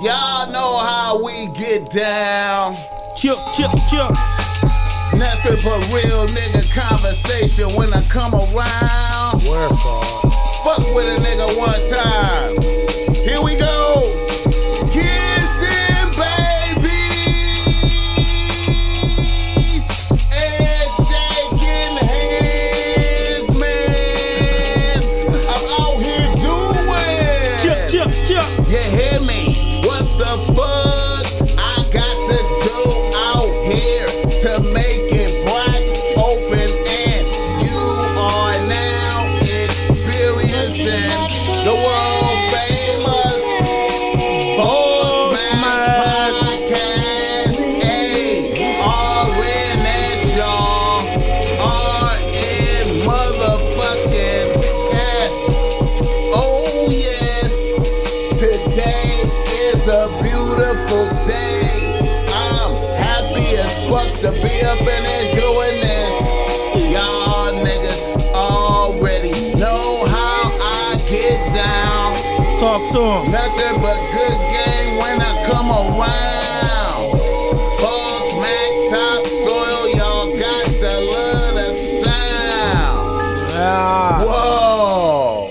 Y'all know how we get down. Chill. Nothing but real nigga conversation when I come around. Fuck with a nigga one time. Here we go. Kissing babies and shaking hands, man. I'm out here doing. Chill. You hear me? What the fuck I got to do out here to make it black open, and you are now experiencing the world famous Bossmack podcast. RNS, y'all. RN motherfucking S. Oh yes, today is a beautiful day. I'm happy as fuck to be up in there doing this. Y'all niggas already know how I get down. Talk to him. Nothing but good game when I come around. Bossmack top soil, y'all got to love the sound. Whoa.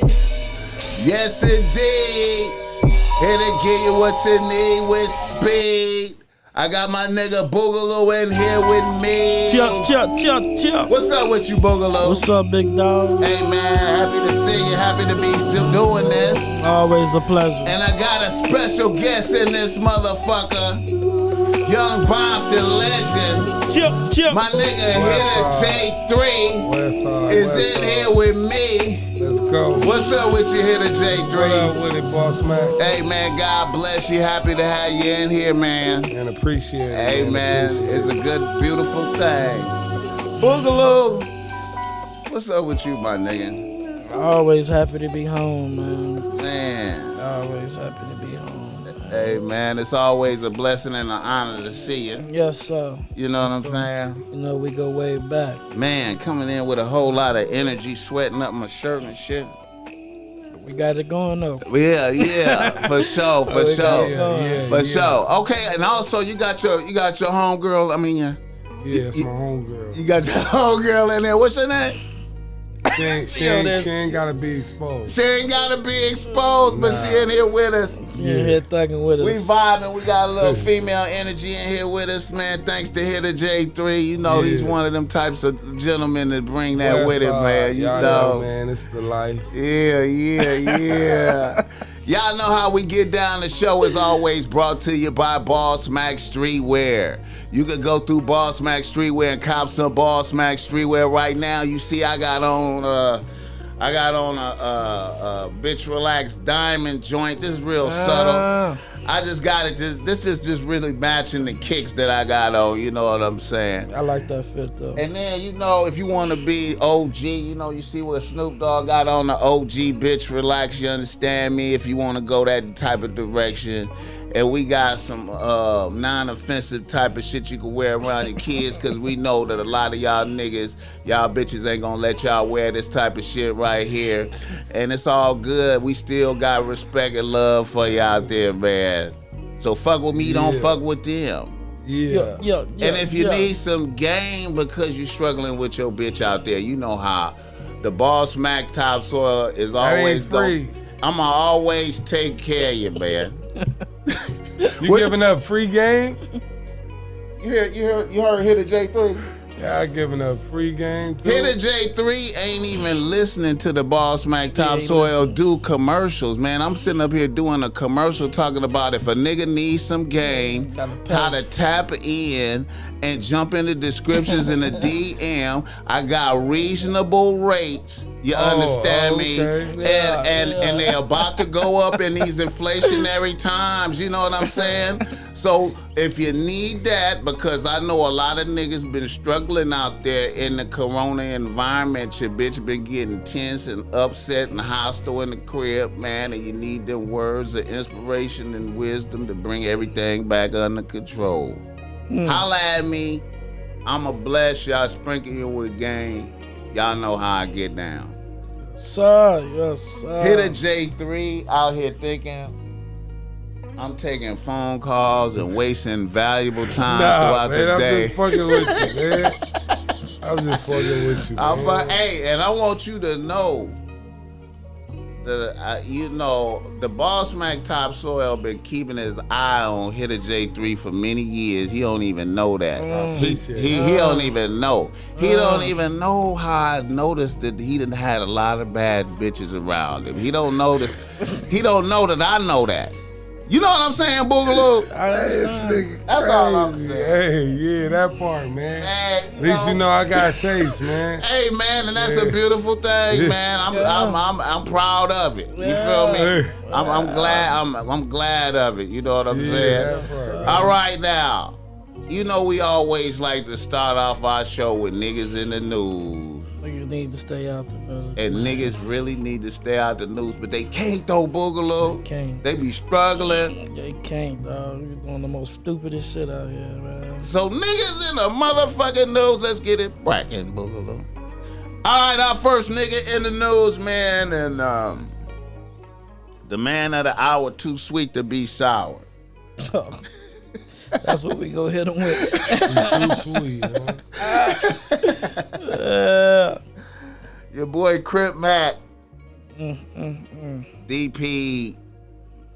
Yes indeed. Here to give you what you need with speed. I got my nigga Boogalue in here with me. Chill. What's up with you, Boogalue? What's up, big dog? Hey man, happy to see you. Happy to be still doing this. Always a pleasure. And I got a special guest in this motherfucker. Young Bompton legend. Chill. My nigga Hitta J3 is in here with me. Let's go. What's up with you, Hitta J3? What up with it, Bossmack? Hey man, God bless you. Happy to have you in here, man. And appreciate it. Hey man, it's a good, beautiful thing. Boogaloo, what's up with you, my nigga? Always happy to be home, man. Man. Always happy to be home. Hey man, it's always a blessing and an honor to see you. Yes, sir. You know what I'm saying? You know, we go way back. Man, coming in with a whole lot of energy, sweating up my shirt and shit. We got it going though. Yeah, for sure. For Yeah. sure. Okay, and also you got your homegirl. I mean, Yeah, it's my homegirl. you got your homegirl in there. What's your name? She ain't gotta be exposed. She ain't gotta be exposed, but she in here with us. You in here thugging with us. We vibing. We got a little female energy in here with us, man. Thanks to Hitta J3. You know he's one of them types of gentlemen that bring that with it, man. You y'all know, man, it's the life. Yeah. Y'all know how we get down. The show is always brought to you by Bossmack Streetwear. You could go through Bossmack Streetwear and cop some Bossmack Streetwear right now. You see, I got on a bitch relax diamond joint. This is real subtle. I just got it. This is just really matching the kicks that I got on. You know what I'm saying? I like that fit though. And then, you know, if you want to be OG, you know, you see what Snoop Dogg got on the OG bitch relax. You understand me? If you want to go that type of direction. And we got some non-offensive type of shit you can wear around your kids, because we know that a lot of y'all niggas, y'all bitches ain't gonna let y'all wear this type of shit right here. And it's all good. We still got respect and love for you out there, man. So fuck with me, don't fuck with them. Yeah. And if you need some game because you're struggling with your bitch out there, you know how the Bossmack topsoil is always free. I'ma always take care of you, man. You giving up free game? You heard Hitta J3? Yeah, I giving up free game too. Hitta J3 ain't even listening to the Bossmack Topsoil do commercials, man. I'm sitting up here doing a commercial talking about if a nigga needs some game, how to tap in and jump in the descriptions in the DM. I got reasonable rates. You understand me? And they're about to go up in these inflationary times. You know what I'm saying? So if you need that, because I know a lot of niggas been struggling out there in the corona environment, your bitch been getting tense and upset and hostile in the crib, man, and you need them words of inspiration and wisdom to bring everything back under control. Holla at me. I'ma bless y'all, sprinkle you with game. Y'all know how I get down. Sir, yes, sir. Hitta J3 out here thinking I'm taking phone calls and wasting valuable time throughout man, the day. I'm just fucking with you, man. I'm just fucking with you, man. Hey, and I want you to know that the Bossmack Topsoil been keeping his eye on Hitta J3 for many years. He don't even know that. He don't even know. He don't even know how I noticed that he done had a lot of bad bitches around him. He don't notice. He don't know that I know that. You know what I'm saying, Boogaloo? That's all I'm saying. Hey, yeah, that part, man. At least you know I got taste, man. Hey, man, and that's a beautiful thing, man. I'm proud of it. You feel me? I'm glad. I'm glad of it. You know what I'm saying? All right, now. You know we always like to start off our show with niggas in the news. Niggas need to stay out the news. And niggas really need to stay out the news, but they can't though, Boogaloo. They can't. They be struggling. They can't, dog. You're doing the most stupidest shit out here, man. So niggas in the motherfucking news, let's get it brackin', Boogaloo. All right, our first nigga in the news, man, and the man of the hour, too sweet to be sour. That's what we go hit him with. Too sweet, man. Your boy Crip Mac. DP.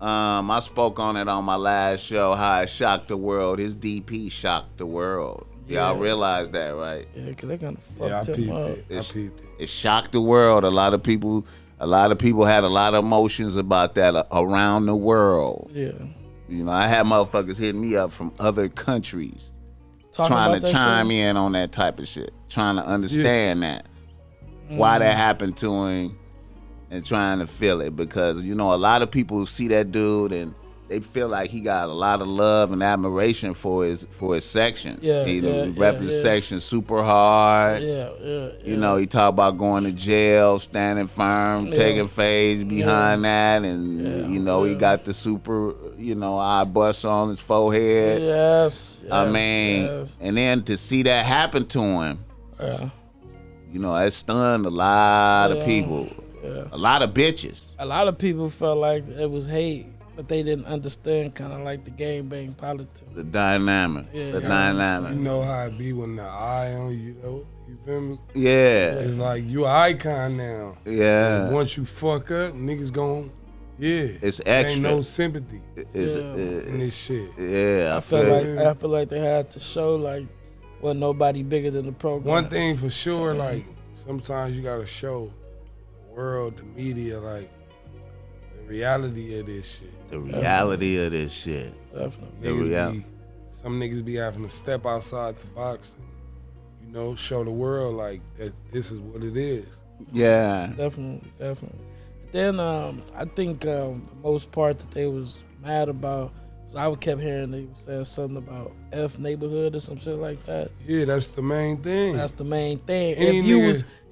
I spoke on it on my last show, how it shocked the world. His DP shocked the world. Y'all realize that, right? Yeah, because they kind of fucked him up. I peeped it. It shocked the world. A lot of people had a lot of emotions about that around the world. Yeah. You know, I had motherfuckers hitting me up from other countries Trying to chime in on that type of shit, trying to understand that, why that happened to him, and trying to feel it. Because, you know, a lot of people see that dude and they feel like he got a lot of love and admiration for his section. Yeah, he repped his section super hard. Yeah. You know, he talk about going to jail, standing firm, taking phase behind that, and you know, he got the super, eye bust on his forehead. Yes. I mean, and then to see that happen to him, it stunned a lot of people, a lot of bitches. A lot of people felt like it was hate, but they didn't understand kind of like the game bang politics. The dynamic. Yeah, You know how it be when the eye on you, though. You feel me? Yeah. It's like you an icon now. Yeah. And once you fuck up, niggas gon' it's extra. Ain't no sympathy in this shit. Yeah, I feel like they had to show like, well, nobody bigger than the program. One thing for sure, like sometimes you gotta show the world, the media, like the reality of this shit. The reality of this shit. Definitely. Some niggas be having to step outside the box and, show the world like that this is what it is. Yeah. Definitely. Then I think the most part that they was mad about was I kept hearing they saying something about F neighborhood or some shit like that. Yeah, that's the main thing. That's the main thing.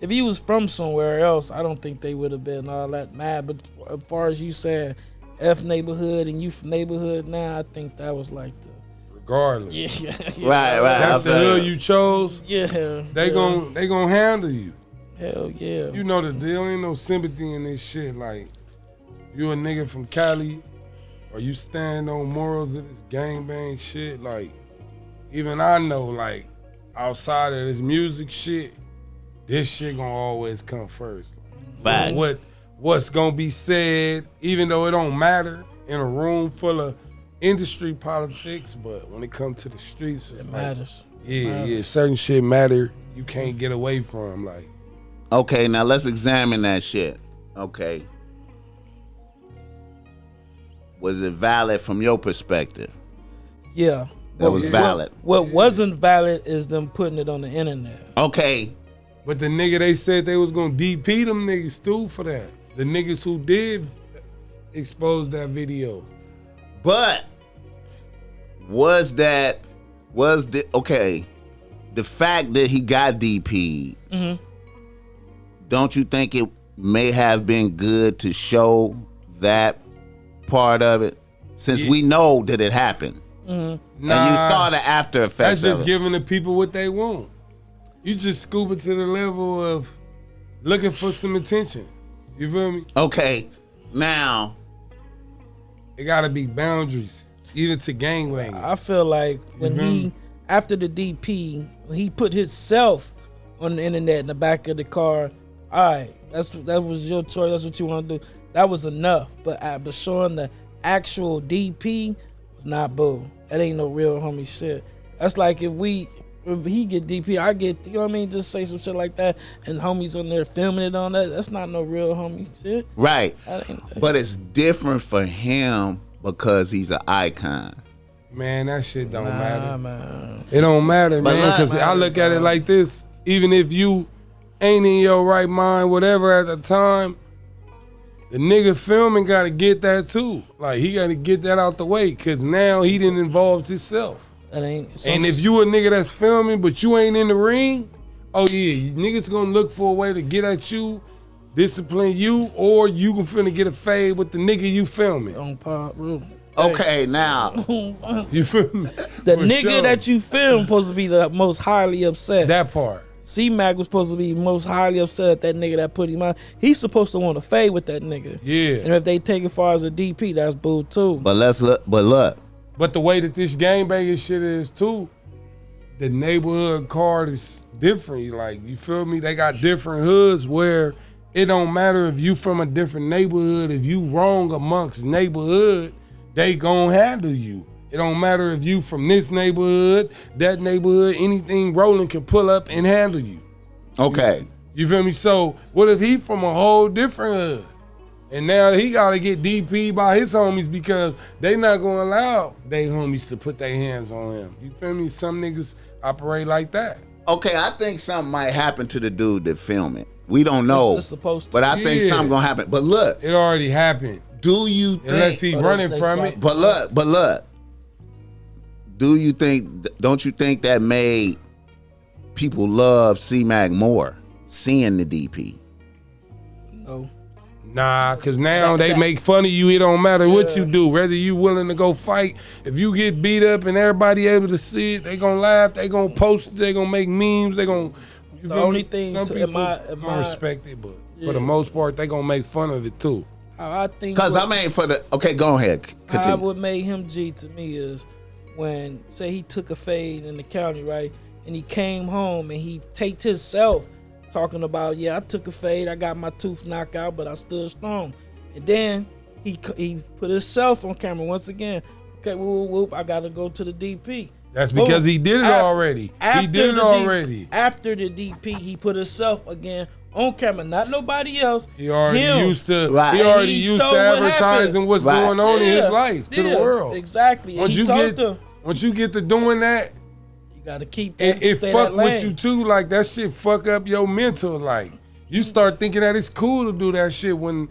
If you was from somewhere else, I don't think they would have been all that mad. But as far as you saying F neighborhood and you from neighborhood now, I think that was like the regardless. Yeah. Right. That's the hood you chose. Yeah. They gon' handle you. Hell yeah. You know the deal. Ain't no sympathy in this shit. Like, you a nigga from Cali, or you stand on morals of this gangbang shit. Like, even I know, like, outside of this music shit, this shit gonna always come first. Facts. What's gonna be said, even though it don't matter in a room full of industry politics, but when it comes to the streets, it matters. Yeah, certain shit matter. You can't get away from, like. Okay, now let's examine that shit. Okay. Was it valid from your perspective? Yeah. That was valid. What wasn't valid is them putting it on the internet. Okay. But the nigga they said they was gonna DP them niggas too for that. The niggas who did expose that video. But the fact that he got DP'd, don't you think it may have been good to show that part of it? Since we know that it happened. And you saw the after effects. That's just giving the people what they want. You just scoop it to the level of looking for some attention. You feel me? Okay. Now, it gotta be boundaries, even to gangbanging. I feel like when after the DP, when he put himself on the internet in the back of the car, all right, that was your choice. That's what you want to do. That was enough. But showing the actual DP was not boo. That ain't no real homie shit. That's like if he get DP, I get, you know what I mean, just say some shit like that, and homies on there filming it on that. That's not no real homie shit. Right. But it's different for him because he's an icon. Man, that shit don't matter. Man. It don't matter, man, because I look at it like this. Even if you ain't in your right mind, whatever at the time, the nigga filming got to get that too. Like, he got to get that out the way because now he done involved himself. And if you a nigga that's filming but you ain't in the ring, oh yeah, niggas gonna look for a way to get at you, discipline you, or you gonna finna get a fade with the nigga you filming. On pop rule. Okay, now. You feel me? The nigga that you film supposed to be the most highly upset. That part. C-Mac was supposed to be most highly upset at that nigga that put him out. He's supposed to want to fade with that nigga. Yeah. And if they take it far as a DP, that's boo too. But look. But the way that this gangbanging shit is too, the neighborhood card is different. Like, you feel me? They got different hoods where it don't matter if you from a different neighborhood. If you wrong amongst neighborhood, they gon' handle you. It don't matter if you from this neighborhood, that neighborhood, anything rolling can pull up and handle you. Okay. You feel me? So what if he from a whole different hood? And now he gotta get DP by his homies because they not gonna allow they homies to put their hands on him. You feel me? Some niggas operate like that. Okay, I think something might happen to the dude that filmed it. We don't know. It's supposed to. But I think something gonna happen. But look. It already happened. Do you think? Unless he running from it. But look. Don't you think that made people love C-Mac more, seeing the DP? No. Nah, cause now they make fun of you. It don't matter what you do, whether you willing to go fight. If you get beat up and everybody able to see it, they gonna laugh. They gonna post it. They gonna make memes. They gonna. The only thing some people don't respect it, but for the most part, they gonna make fun of it too. I think. Cause okay, go ahead. Continue. How what made him G to me is when say he took a fade in the county, right, and he came home and he taped himself. Talking about, I took a fade, I got my tooth knocked out, but I stood strong. And then he put himself on camera once again. Okay, whoop, I gotta go to the DP. That's because he did it already. He did it already. After the DP, he put himself again on camera, not nobody else. He already used to. Right. He already used to advertising what's going on in his life to the world. Exactly. Once you get to doing that, gotta keep that. It fuck with you too. Like, that shit fuck up your mental. Like, you start thinking that it's cool to do that shit when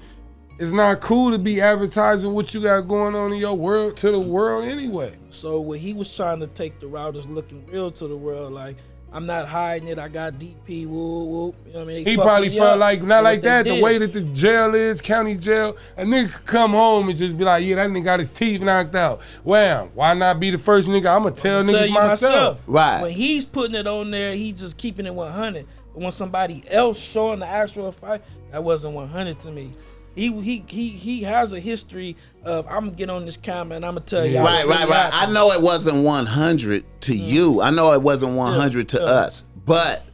it's not cool to be advertising what you got going on in your world to the world anyway. So when he was trying to take the route is looking real to the world, like, I'm not hiding it. I got DP. Whoop. You know what I mean? He probably felt like not like that. The way that the jail is, county jail, a nigga could come home and just be like, that nigga got his teeth knocked out. Wow, why not be the first nigga? I'ma tell niggas myself. Right. When he's putting it on there, he's just keeping it 100. But when somebody else showing the actual fight, that wasn't 100 to me. He has a history of, I'm gonna get on this camera and I'm gonna tell y'all. Right. I know it wasn't 100 to you. I know it wasn't 100 to us. But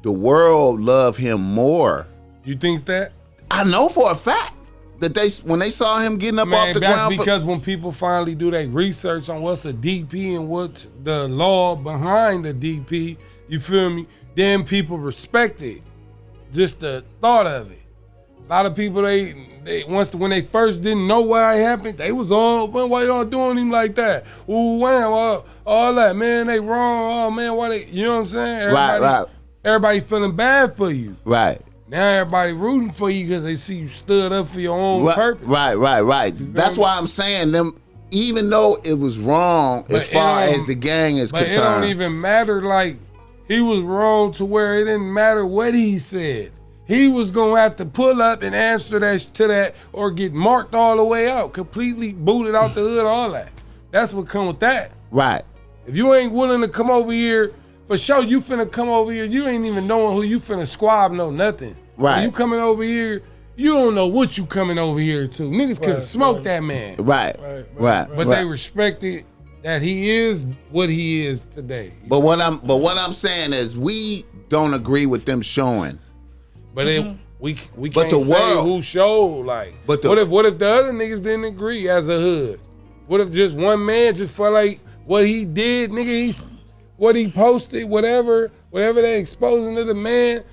the world loved him more. You think that? I know for a fact that when they saw him getting up off the ground. That's because when people finally do their research on what's a DP and what's the law behind the DP, you feel me? Then people respect it. Just the thought of it. A lot of people, when they first didn't know why it happened, they was all, man, why y'all doing him like that? Ooh, wow, all that, man, they wrong. Oh, man, why they, you know what I'm saying? Right. Everybody feeling bad for you. Right. Now everybody rooting for you because they see you stood up for your own purpose. Right. That's why I'm saying them, even though it was wrong as far as the gang is concerned. But it don't even matter, like, he was wrong to where it didn't matter what he said. He was gonna have to pull up and answer to that or get marked all the way out, completely booted out the hood, all that. That's what come with that. Right. If you ain't willing to come over here, for sure you finna come over here, you ain't even knowing who you finna squab, no nothing. Right. When you coming over here, you don't know what you coming over here to. Niggas could have smoked that man. Right. But they respected that he is what he is today. But what I'm saying is we don't agree with them showing. But we but can't the say world, who showed, like. But what if the other niggas didn't agree as a hood? What if just one man just felt like what he did, nigga, what he posted, whatever they exposing to the man,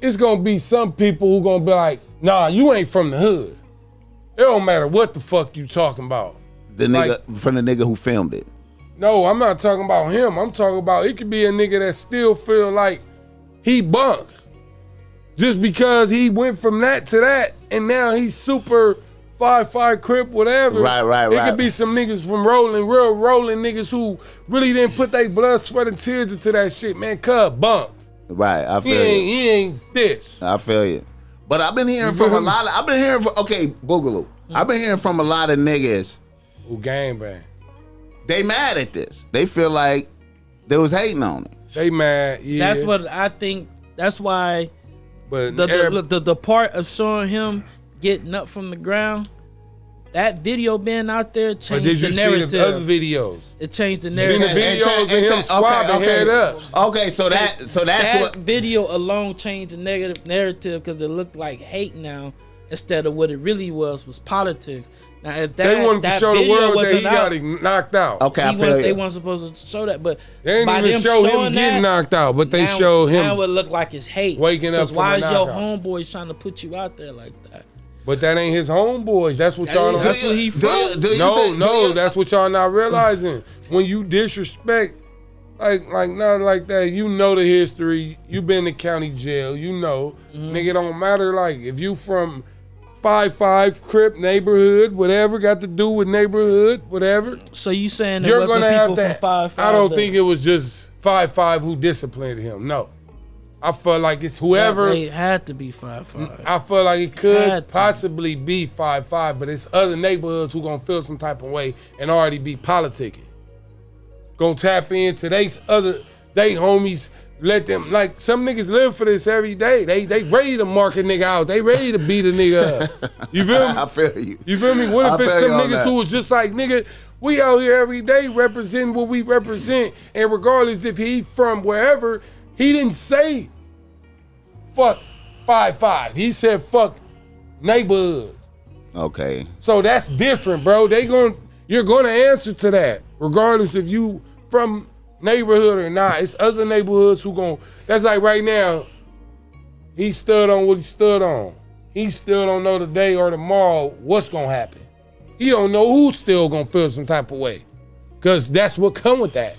it's gonna be some people who gonna be like, nah, you ain't from the hood. It don't matter what the fuck you talking about. The nigga from the nigga who filmed it. No, I'm not talking about him. I'm talking about it could be a nigga that still feel like he bunked. Just because he went from that to that, and now he's super 5-5 Crip, whatever. Right. It could be some niggas from rolling niggas who really didn't put their blood, sweat, and tears into that shit, man. Cub bunk. Right, I feel you. He ain't this. I feel you. But I've been hearing from a lot of, Boogaloo. I've been hearing from a lot of niggas who gangbang. They mad at this. They feel like they was hating on it. They mad, yeah. That's what I think. That's why. But the part of showing him getting up from the ground, that video being out there changed the narrative. See the other videos? It changed the narrative. You seen the videos of him squabbing head ups. Okay, so that's that video alone changed the negative narrative because it looked like hate now instead of what it really was politics. Now, if that, they wanted to show the world that he got knocked out. Okay, I feel they weren't supposed to show that, but they didn't even show him getting knocked out, but they showed him. Now it look like it's hate. Waking up from why a is your knockout. homeboys trying to put you out there like that? But that ain't his homeboys. That's what y'all don't. That's what he from. No, that's what y'all not realizing. When you disrespect, like not like that, you know the history. You been to county jail. You know, nigga, don't matter. Like if you from 5-5 Crip neighborhood, whatever got to do with neighborhood, whatever. So you saying you're wasn't gonna people have from to. 5-5? I don't think it was just 5-5 who disciplined him. No, I felt like it's whoever. It had to be 5-5. I feel like it could possibly be 5-5, but it's other neighborhoods who gonna feel some type of way and already be politicking. Gonna tap into they homies. Let them, like, some niggas live for this every day. They ready to mark a nigga out. They ready to beat a nigga up. You feel me? I feel you. You feel me? What if it's some niggas who was just like, nigga, we out here every day representing what we represent, and regardless if he from wherever, he didn't say fuck 5-5. He said fuck neighborhood. Okay. So that's different, bro. You're gonna answer to that, regardless if you from neighborhood or not. It's other neighborhoods who gon'. That's like right now, he stood on what he stood on. He still don't know today or tomorrow what's gonna happen. He don't know who's still gonna feel some type of way, cause that's what come with that.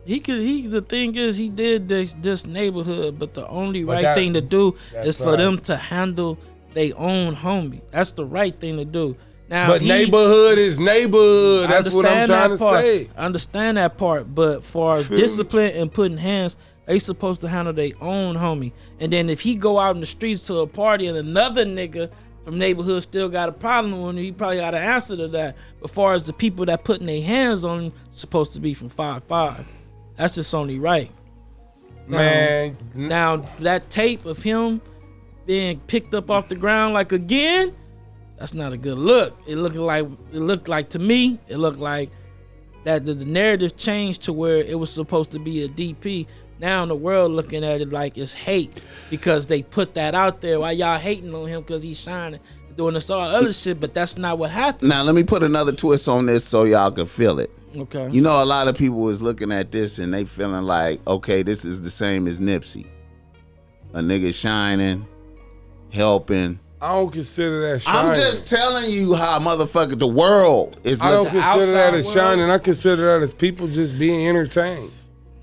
The thing is, he did this neighborhood, but the only right thing to do is for them to handle their own homie. That's the right thing to do. Now, but neighborhood is neighborhood. That's what I'm trying to say. I understand that part, but for discipline and putting hands, they supposed to handle their own homie. And then if he go out in the streets to a party and another nigga from neighborhood still got a problem with him, he probably got an answer to that. But far as the people that putting their hands on him, supposed to be from 5-5. That's just only right. Now that tape of him being picked up off the ground like again, that's not a good look. It looked like to me, it looked like that the narrative changed to where it was supposed to be a DP. Now the world looking at it like it's hate because they put that out there. Why y'all hating on him because he's shining, doing this all other shit, but that's not what happened. Now let me put another twist on this so y'all can feel it. Okay. You know, a lot of people is looking at this and they feeling like, okay, this is the same as Nipsey. A nigga shining, helping. I don't consider that shining. I'm just telling you how motherfucker the world is looking. I don't consider that as shining. I consider that as people just being entertained.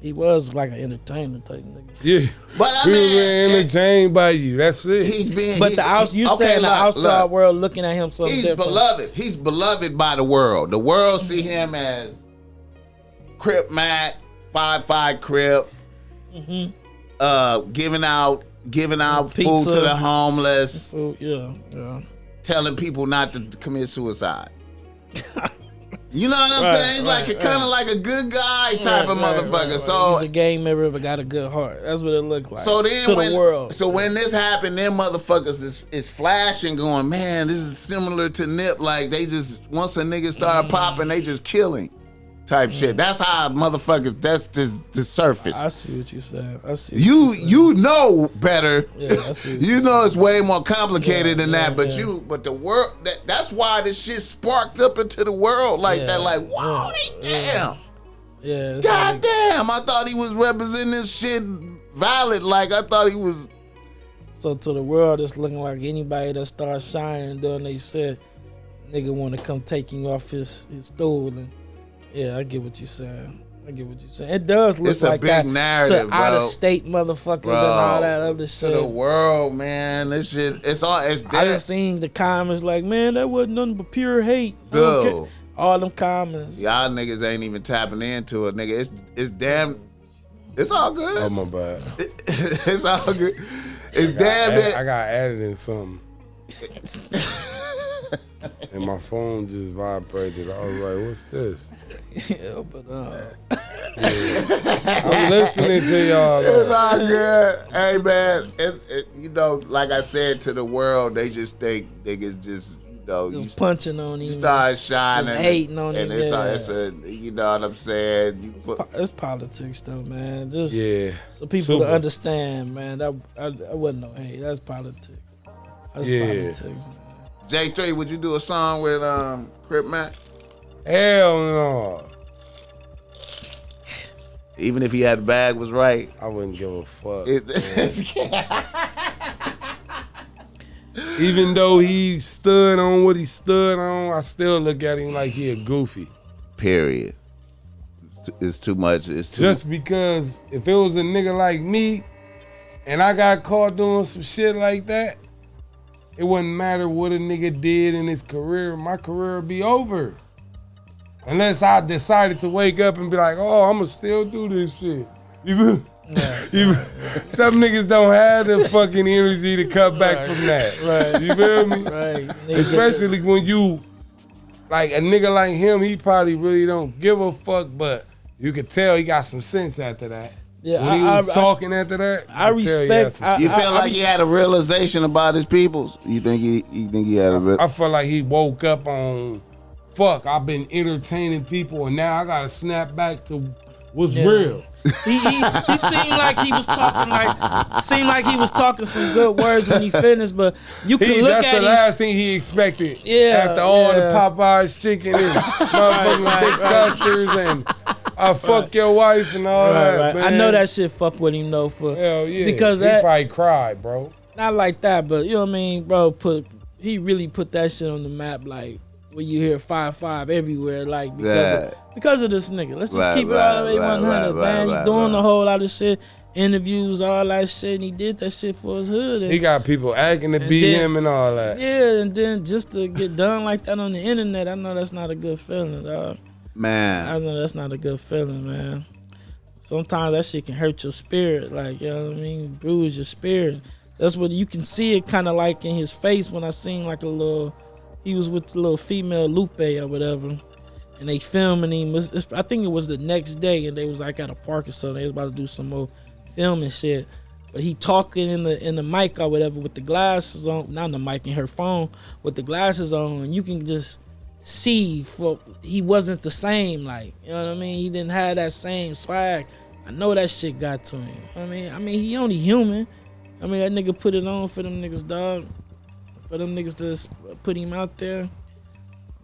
He was like an entertainer type nigga. Yeah, but I he mean, was being entertained by you. That's it. He's being. But the outside world looking at him something different. He's beloved. He's beloved by the world. The world see him as Crip Mac, 5-5 Crip, giving out Pizza, food to the homeless. Food, yeah. Telling people not to commit suicide. You know what I'm saying? He's like kind of like a good guy type of motherfucker. So he's a gang member but got a good heart. That's what it looked like. So then to the world. So when this happened, them motherfuckers is flashing, going, man, this is similar to Nip. Like they just once a nigga start popping, they just killing. Type shit. That's how motherfuckers. That's the surface. I see what you saying. I see. You know better. Yeah, I see. You know it's way more complicated than that. But the world. That's why this shit sparked up into the world like that. Like wow, damn. Yeah. God damn! I thought he was representing this shit valid. Like I thought he was. So to the world, it's looking like anybody that starts shining and doing they shit, nigga want to come take him off his stool and. Yeah, I get what you're saying. It does look like that. It's a big narrative, to out of state motherfuckers and all that other shit. To the world, man. This shit, it's there. I done seen the comments like, man, that wasn't nothing but pure hate. No. All them comments. Y'all niggas ain't even tapping into it, nigga. It's damn. It's all good. Oh my bad. It's all good. It's damn. I got added in something. And my phone just vibrated. I was like, what's this? Yeah, but I'm listening to y'all. It's all good. Hey man, you know, like I said to the world, they just think niggas just you punching on him, start shining, just hating on him. And it's a, you know what I'm saying? It's politics though, man. Just so people Super. to understand, man. That wasn't no hate. That's politics. That's politics, man. J3, would you do a song with Crip Mac? Hell no. Even if he had the bag was right, I wouldn't give a fuck. Even though he stood on what he stood on, I still look at him like he a goofy. Period. It's too much. It's too Just because if it was a nigga like me and I got caught doing some shit like that, it wouldn't matter what a nigga did in his career. My career would be over. Unless I decided to wake up and be like, oh, I'm going to still do this shit. Some niggas don't have the fucking energy to cut back from that. Right. You feel me? Right. Especially when you, like a nigga like him, he probably really don't give a fuck, but you could tell he got some sense after that. Yeah, when he was talking after that, I respect. You feel like he had a realization about his peoples? You think he had a? I feel like he woke up on, fuck. I've been entertaining people, and now I gotta snap back to what's real. He seemed like he was talking some good words when he finished, but you can look at him. That's the last thing he expected. Yeah, after all the Popeyes chicken and motherfucking big custards and. I fuck your wife and all that, man. I know that shit fuck with him though hell yeah. Because he probably cried, bro. Not like that, but you know what I mean, bro. He really put that shit on the map, like where you hear 5-5 everywhere, like because of this nigga. Let's just keep it all the way 100, man. He doing a whole lot of shit, interviews, all that shit, and he did that shit for his hood. And he got people acting to beat him and all that. Yeah, and then just to get done like that on the internet, I know that's not a good feeling, dog. Man, I know that's not a good feeling, man. Sometimes that shit can hurt your spirit, like, you know what I mean, bruise your spirit. That's what you can see it kind of like in his face when I seen like he was with the little female Lupe or whatever, and they filming him. I think it was the next day, and they was like at a park or something. They was about to do some more filming shit, but he talking in the mic or whatever with the glasses on, not the mic, in her phone with the glasses on, and you can just see he wasn't the same, like, you know what I mean? He didn't have that same swag. I know that shit got to him. I mean he only human. I mean that nigga put it on for them niggas, dog. For them niggas to put him out there,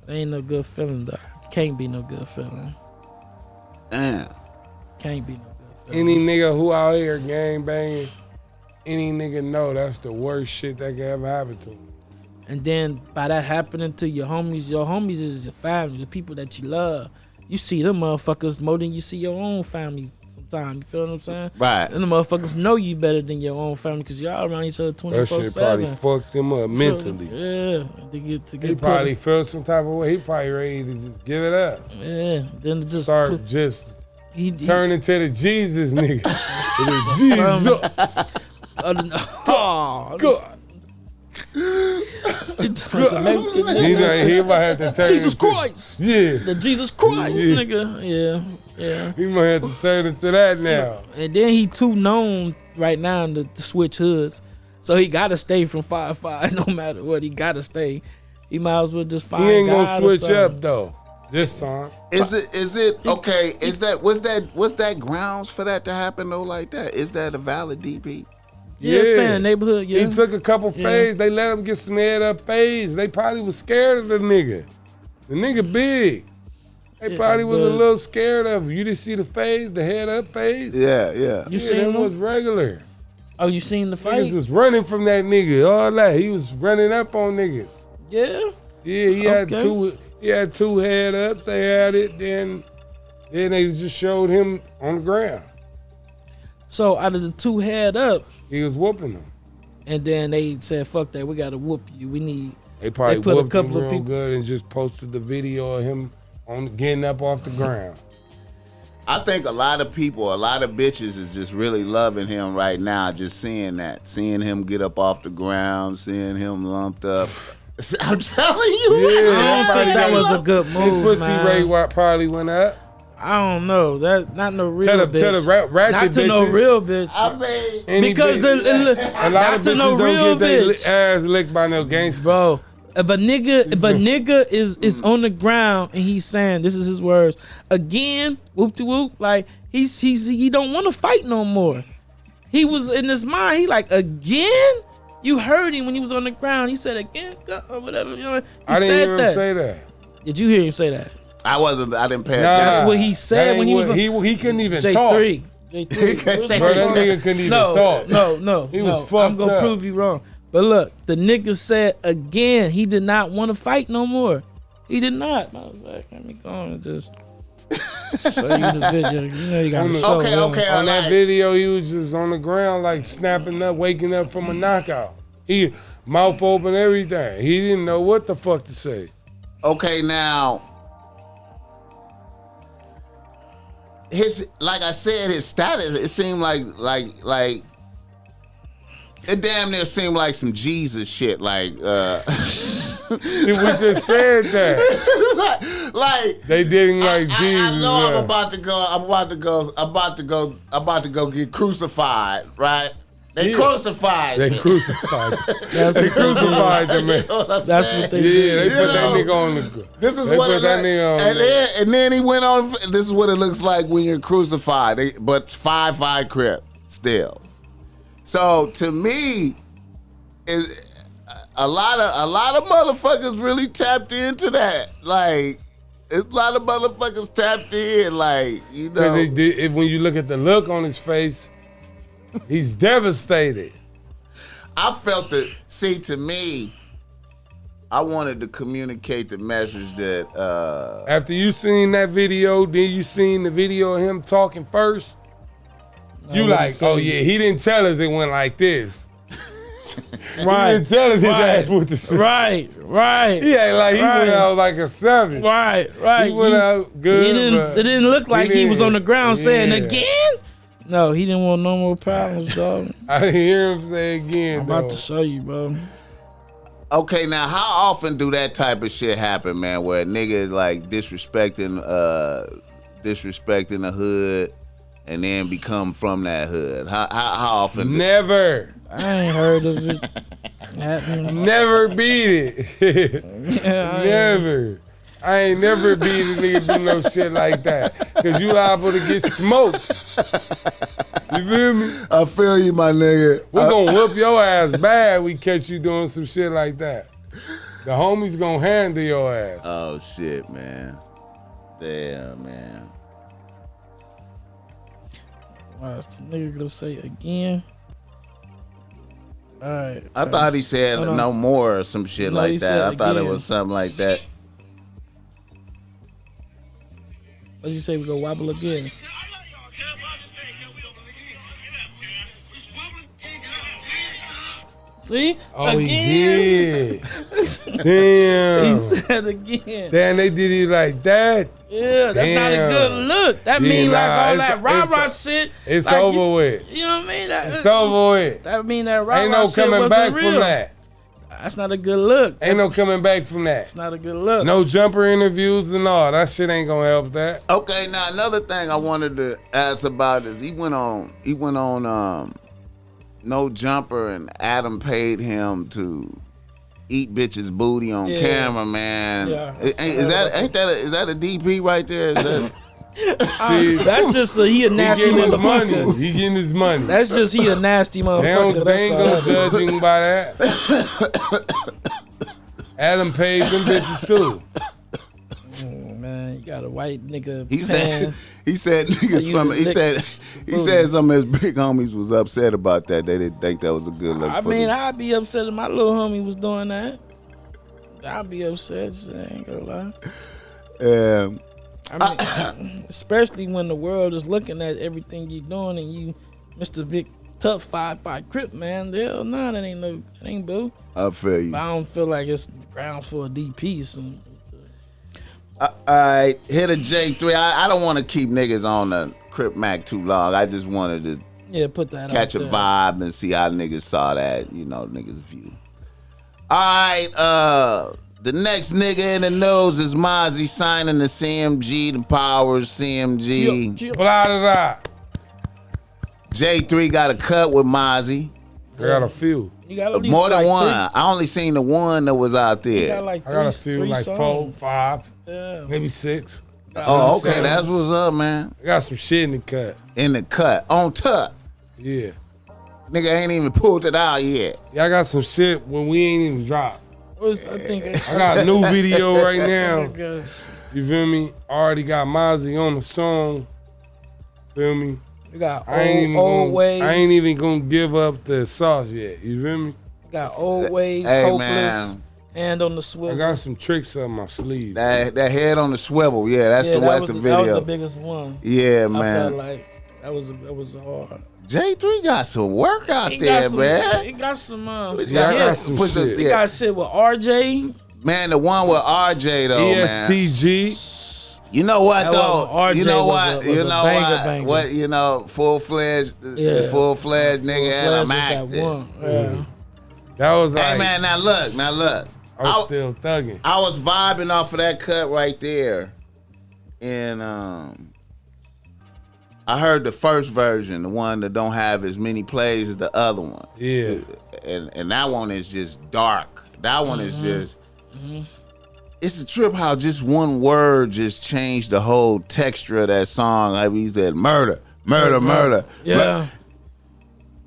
ain't no good feeling, dog. Can't be no good feeling. Damn. Can't be no good feeling. Any nigga who out here gang banging, any nigga know that's the worst shit that can ever happen to him. And then by that happening to your homies is your family, the people that you love. You see them motherfuckers more than you see your own family sometimes. You feel what I'm saying? Right. And the motherfuckers know you better than your own family because y'all around each other 24/7. That shit probably fucked him up mentally. Yeah. He probably felt some type of way. He probably ready to just give it up. Yeah. Then just turn into the Jesus nigga. The Jesus. Oh, God. The Mexican nigga. He might have to turn Jesus Christ. Yeah. The Jesus Christ Yeah. nigga. Yeah. He might have to turn into that now. And then he too known right now to switch hoods. So he gotta stay from 5-5 no matter what. He gotta stay. He might as well just find. He ain't God gonna or switch something. up though. This time. Is it okay? Was that grounds for that to happen though? Like that? Is that a valid DP? Yeah, saying neighborhood. Yeah. He took a couple fades. They let him get some head up fades. They probably was scared of the nigga. The nigga big. They probably was a little scared of him. You didn't see the fades, the head up fades? Yeah. You seen them them? was regular. Oh, you seen the fight? Niggas was running from that nigga. All that. He was running up on niggas. Yeah. Yeah, he had two. He had two head ups. They had it. Then they just showed him on the ground. So out of the two head up, he was whooping them. And then they said, "Fuck that, we gotta whoop you. We need." They probably put whooped a couple him of real people good and just posted the video of him on getting up off the ground. I think a lot of people, a lot of bitches is just really loving him right now, just seeing him get up off the ground, seeing him lumped up. I'm telling you, I don't think that was a good move. His pussy rate probably went up. I don't know. That not no real bitch. To the ratchet not to bitches. no real bitch. I mean, because a lot of bitches no don't get bitch. their ass licked by no gangsters. Bro, if a nigga is on the ground and he's saying, this is his words, again, whoop de whoop, like he don't want to fight no more. He was in his mind, he like, again? You heard him when he was on the ground. He said again or whatever. You know, I didn't hear him say that. Did you hear him say that? I didn't pay attention. That's what he said when he was on he couldn't even J3. talk. J3. Bro, that nigga couldn't even talk. No. He was fucked I'm gonna up. prove you wrong. But look, the nigga said again he did not want to fight no more. He did not. I was like, let me go on and just show you the video. You know you gotta show Okay. On that video, he was just on the ground like snapping up, waking up from a knockout. He mouth open, everything. He didn't know what the fuck to say. Okay, now like I said, his status, it seemed like it damn near seemed like some Jesus shit. Like we just said that. like they didn't like Jesus. I know I'm about to go get crucified, right? They crucified. They crucified. They crucified the man. You know what That's what they did. Yeah, they put that nigga on the. This is they what put it that like, nigga on. And then he went on. This is what it looks like when you're crucified. But 5-5 Crip still. So to me, is a lot of motherfuckers really tapped into that. Like a lot of motherfuckers tapped in. Like you know, when you look at the look on his face. He's devastated. I felt it. See, to me, I wanted to communicate the message that after you seen that video, then you seen the video of him talking first. You like, oh yeah, he didn't tell us it went like this. Right. He didn't tell us his ass went to sleep. Right. He act like he went out like a savage. Right. He went out good. It didn't look like he was on the ground saying again. No, he didn't want no more problems, dog. I didn't hear him say again. I'm about to show you, bro. Okay, now how often do that type of shit happen, man? Where a nigga like disrespecting the hood and then become from that hood? How often? Never. I ain't heard of it happening. Never beat it. Never. I ain't never beat a nigga do no shit like that. Cause you liable to get smoked. You feel me? I feel you, my nigga. We're gonna whoop your ass bad. We catch you doing some shit like that. The homies gonna handle your ass. Oh shit, man. Damn, man. Watch the nigga gonna say again. All right. I thought he said no more or some shit like that. I thought it was something like that. What'd you say? We go wobble again. See? Oh, again. he did. Damn. He said again. Damn, they did it like that. Yeah, that's not a good look. That mean like all that rah-rah shit. It's like over with. You know what I mean? It's over with. That mean that rah-rah Ain't no shit coming wasn't back real. from that. That's not a good look. Ain't no coming back from that. It's not a good look. No jumper interviews and all. That shit ain't gonna help that. Okay, now another thing I wanted to ask about is he went on No Jumper, and Adam paid him to eat bitches booty on camera, man. Yeah. Is that a DP right there? Is that, That's just he a nasty motherfucker. He getting his money. That's just he a nasty motherfucker. They ain't gonna judge him by that. Adam paid them bitches too. Man, you got a white nigga. he said niggas from he said some of his big homies was upset about that. They didn't think that was a good look. I'd be upset if my little homie was doing that. I'd be upset. I ain't gonna lie. Especially when the world is looking at everything you're doing and you, Mr. Big Tough 5'5" Crip, man. Hell nah, that ain't boo. I feel you. But I don't feel like it's grounds for a DP or something. All right, Hitta J3. I don't want to keep niggas on the Crip Mac too long. I just wanted to put that catch a vibe and see how niggas saw that, niggas' view. All right, the next nigga in the news is Mozzie signing the CMG, the Powers CMG. Blah, blah, blah. J3 got a cut with Mozzie. I got a few. You got more than one. I only seen the one that was out there. I got a few, like songs. 4, 5, maybe 6. Oh, okay, that's what's up, man. I got some shit in the cut. In the cut, on top. Yeah. Nigga ain't even pulled it out yet. Yeah, I got some shit when we ain't even dropped. I got a new video right now. You feel me? I already got Mozzie on the song. Feel me? You got old ways. I ain't even gonna give up the sauce yet. You feel me? Got old ways, hey, hopeless, man. and on the swivel. I got some tricks up my sleeve. That head on the swivel, that's the Western video. That was the biggest one. Yeah, man. I felt like that was hard. J3 got some work out there, man. He got some. I got some shit. He got shit with RJ. Man, the one with RJ though, ESTG. You know what though? RJ you know what? Was a banger. What? Full-fledged nigga, and I'm acting. That was like. Hey man, now look. I was still thugging. I was vibing off of that cut right there, and I heard the first version, the one that don't have as many plays as the other one. Yeah. And that one is just dark. That one is just. It's a trip how just one word just changed the whole texture of that song. Like he said, murder. Yeah.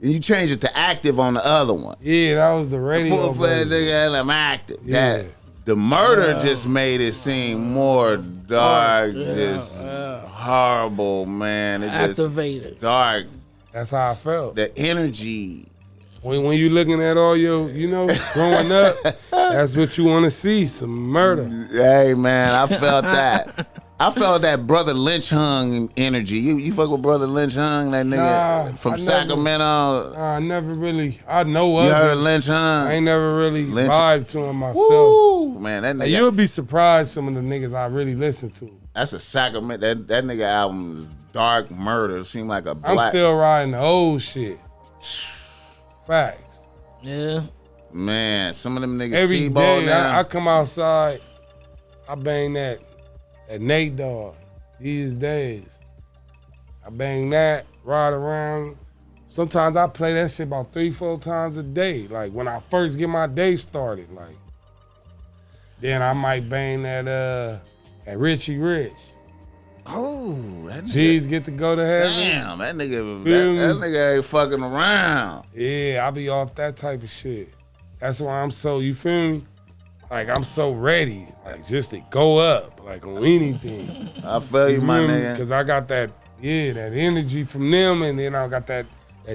And you change it to active on the other one. Yeah, that was the radio. Full-fledged nigga, and I'm active. Yeah. The murder just made it seem more dark, horrible, man. It Activated. Just dark. That's how I felt. The energy. When you looking at all your, growing up, that's what you want to see, some murder. Hey, man, I felt that. I felt that Brother Lynch Hung energy. You fuck with Brother Lynch Hung, that nigga from Sacramento? I never really, I know of him. You heard of Lynch Hung? I ain't never really vibed to him myself. Woo, man, that nigga. You'll be surprised some of the niggas I really listen to. That's a Sacramento, that nigga album is dark murder. Seemed like a black. I'm still riding the old shit. Facts. Yeah. Man, some of them niggas every day I come outside, I bang that Nate Dogg these days. I bang that, ride around. Sometimes I play that shit about 3-4 times a day. Like when I first get my day started, like. Then I might bang that Richie Rich. Oh, that nigga. G's get to go to heaven. Damn, that nigga ain't fucking around. Yeah, I be off that type of shit. That's why I'm so, you feel me? Like I'm so ready, like just to go up, like on anything. I feel you, my nigga. Because I got that energy from them, and then I got that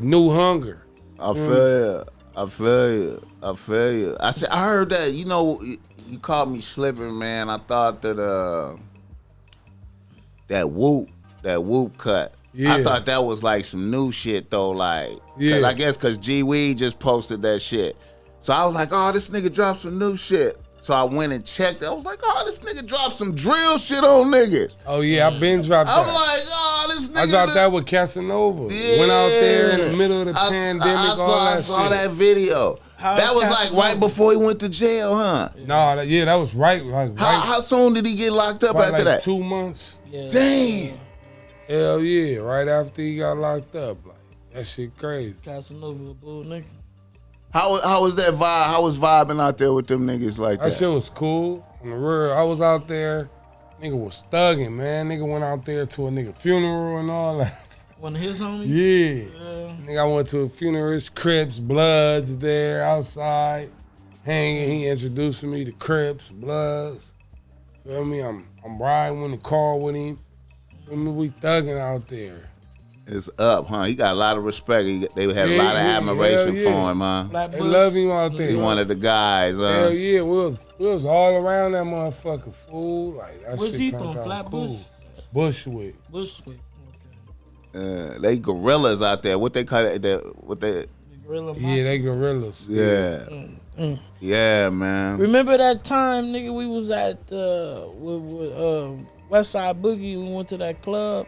new hunger. I feel you. I heard that, you caught me slipping, man. I thought that that whoop cut. Yeah. I thought that was like some new shit though, like. Yeah. I guess because G Weed just posted that shit. So I was like, oh, this nigga dropped some new shit. So I went and checked it. I was like, oh, this nigga dropped some drill shit on niggas. Oh yeah, I been dropped that. I'm like, oh, this nigga. I dropped that with Casanova. Yeah. Went out there in the middle of the pandemic. I saw that video. That was like right before he went to jail, huh? Nah, that was right. How soon did he get locked up after that? 2 months. Yeah. Damn. Hell yeah, right after he got locked up. Like, that shit crazy. Casanova, bull nigga. How was that vibe? How was vibing out there with them niggas like that? That shit was cool. On the real, I was out there. Nigga was thugging, man. Nigga went out there to a nigga funeral and all that. One of his homies? Yeah. Nigga, I went to a funeral. It's Crips, Bloods there outside hanging. He introduced me to Crips, Bloods. Feel me? I'm riding in the car with him. Feel me? We thugging out there. It's up, huh? He got a lot of respect. They had a lot of admiration for him, huh? They love him out there. He one of the guys, huh? Hell yeah, we was all around that motherfucker, fool. Like, that Where's shit he turned from? out Flatbush? cool. Bushwick. Bushwick. They gorillas out there. What they call it? Gorilla Yeah, they gorillas. Yeah. Yeah, man. Remember that time, nigga, we was at West Side Boogie. We went to that club,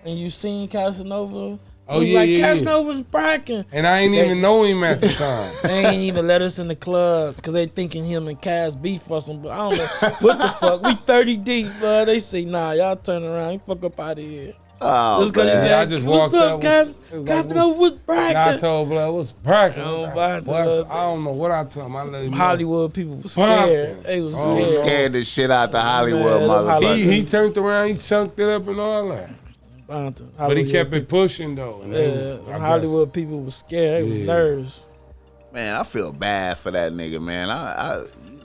and you seen Casanova. Oh, yeah, like Casanova's bragging. And I ain't even know him at the time. They ain't even let us in the club because they thinking him and Cass beef or something. But I don't know what the fuck. We 30 deep, bro. They say, nah, y'all turn around. You fuck up out of here. Oh, just because I just walked up. Casanova was bragging. I told Blood, what's bragging? I don't know what I told him. I let him Hollywood people were scared. They was scared. Scared the shit out the Hollywood motherfucker. He turned around, he chunked it up and all that. But he kept it pushing though. And Hollywood people was scared. They was nervous. Man, I feel bad for that nigga, man.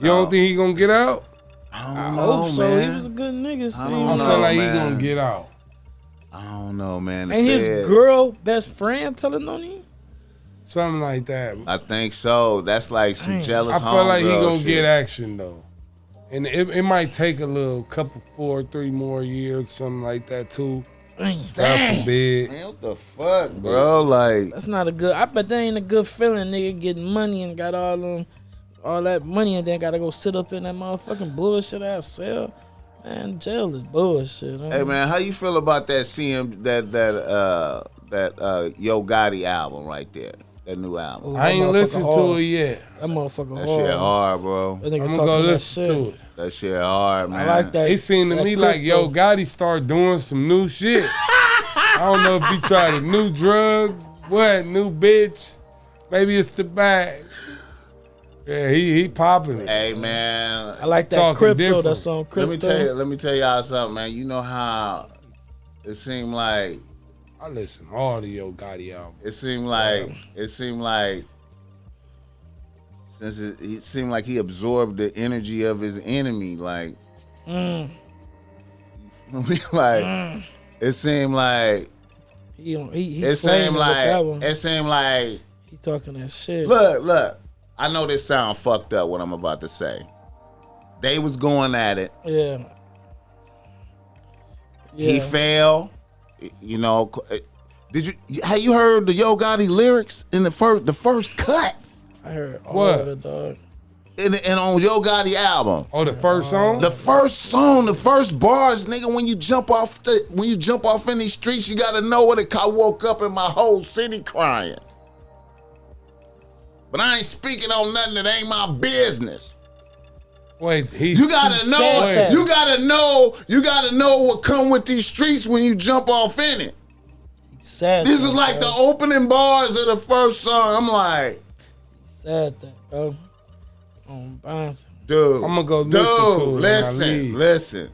You don't think he gonna get out? I don't know, hope so. man. He was a good nigga. I feel like he gonna get out. I don't know, man. And his girl best friend telling on him? Something like that. I think so. That's like some jealous. I feel like he gonna shit. get action though. And it might take a little couple 4-3 more years, something like that too. Damn. Man, what the fuck, bro? Like, that's not a good. I bet that ain't a good feeling, nigga. Getting money and got all that money and then gotta go sit up in that motherfucking bullshit ass cell. Man, jail is bullshit. Hey man, how you feel about that that Yo Gotti album right there? That new album. I ain't listened to it yet. That motherfucker that hard. Shit hard, bro. I'm gonna go listen to it. That shit hard, man. I like that. It seemed to me like Yo Gotti started doing some new shit. I don't know if he tried a new drug, new bitch. Maybe it's the bag. Yeah, he popping it. Hey man, I like that crypto. Different. That song crypto. Let me tell y'all something, man. You know how it seemed like. I listen to all the Yo Gotti albums. It seemed like since it seemed like he absorbed the energy of his enemy, like, it seemed like it seemed like he talking that shit. Look, I know this sound fucked up what I'm about to say. They was going at it. Yeah. He fell. You know, have you heard the Yo Gotti lyrics in the first cut? I heard all of it, dog. And on Yo Gotti album. Oh, the first song? The first song, the first bars, nigga. When you jump off in these streets, you gotta know what I woke up in my whole city crying. But I ain't speaking on nothing that ain't my business. Wait, you gotta know what come with these streets when you jump off in it. Said this is like the opening bars of the first song. I'm like, said that, bro. Dude, I'm gonna go listen to it. Listen.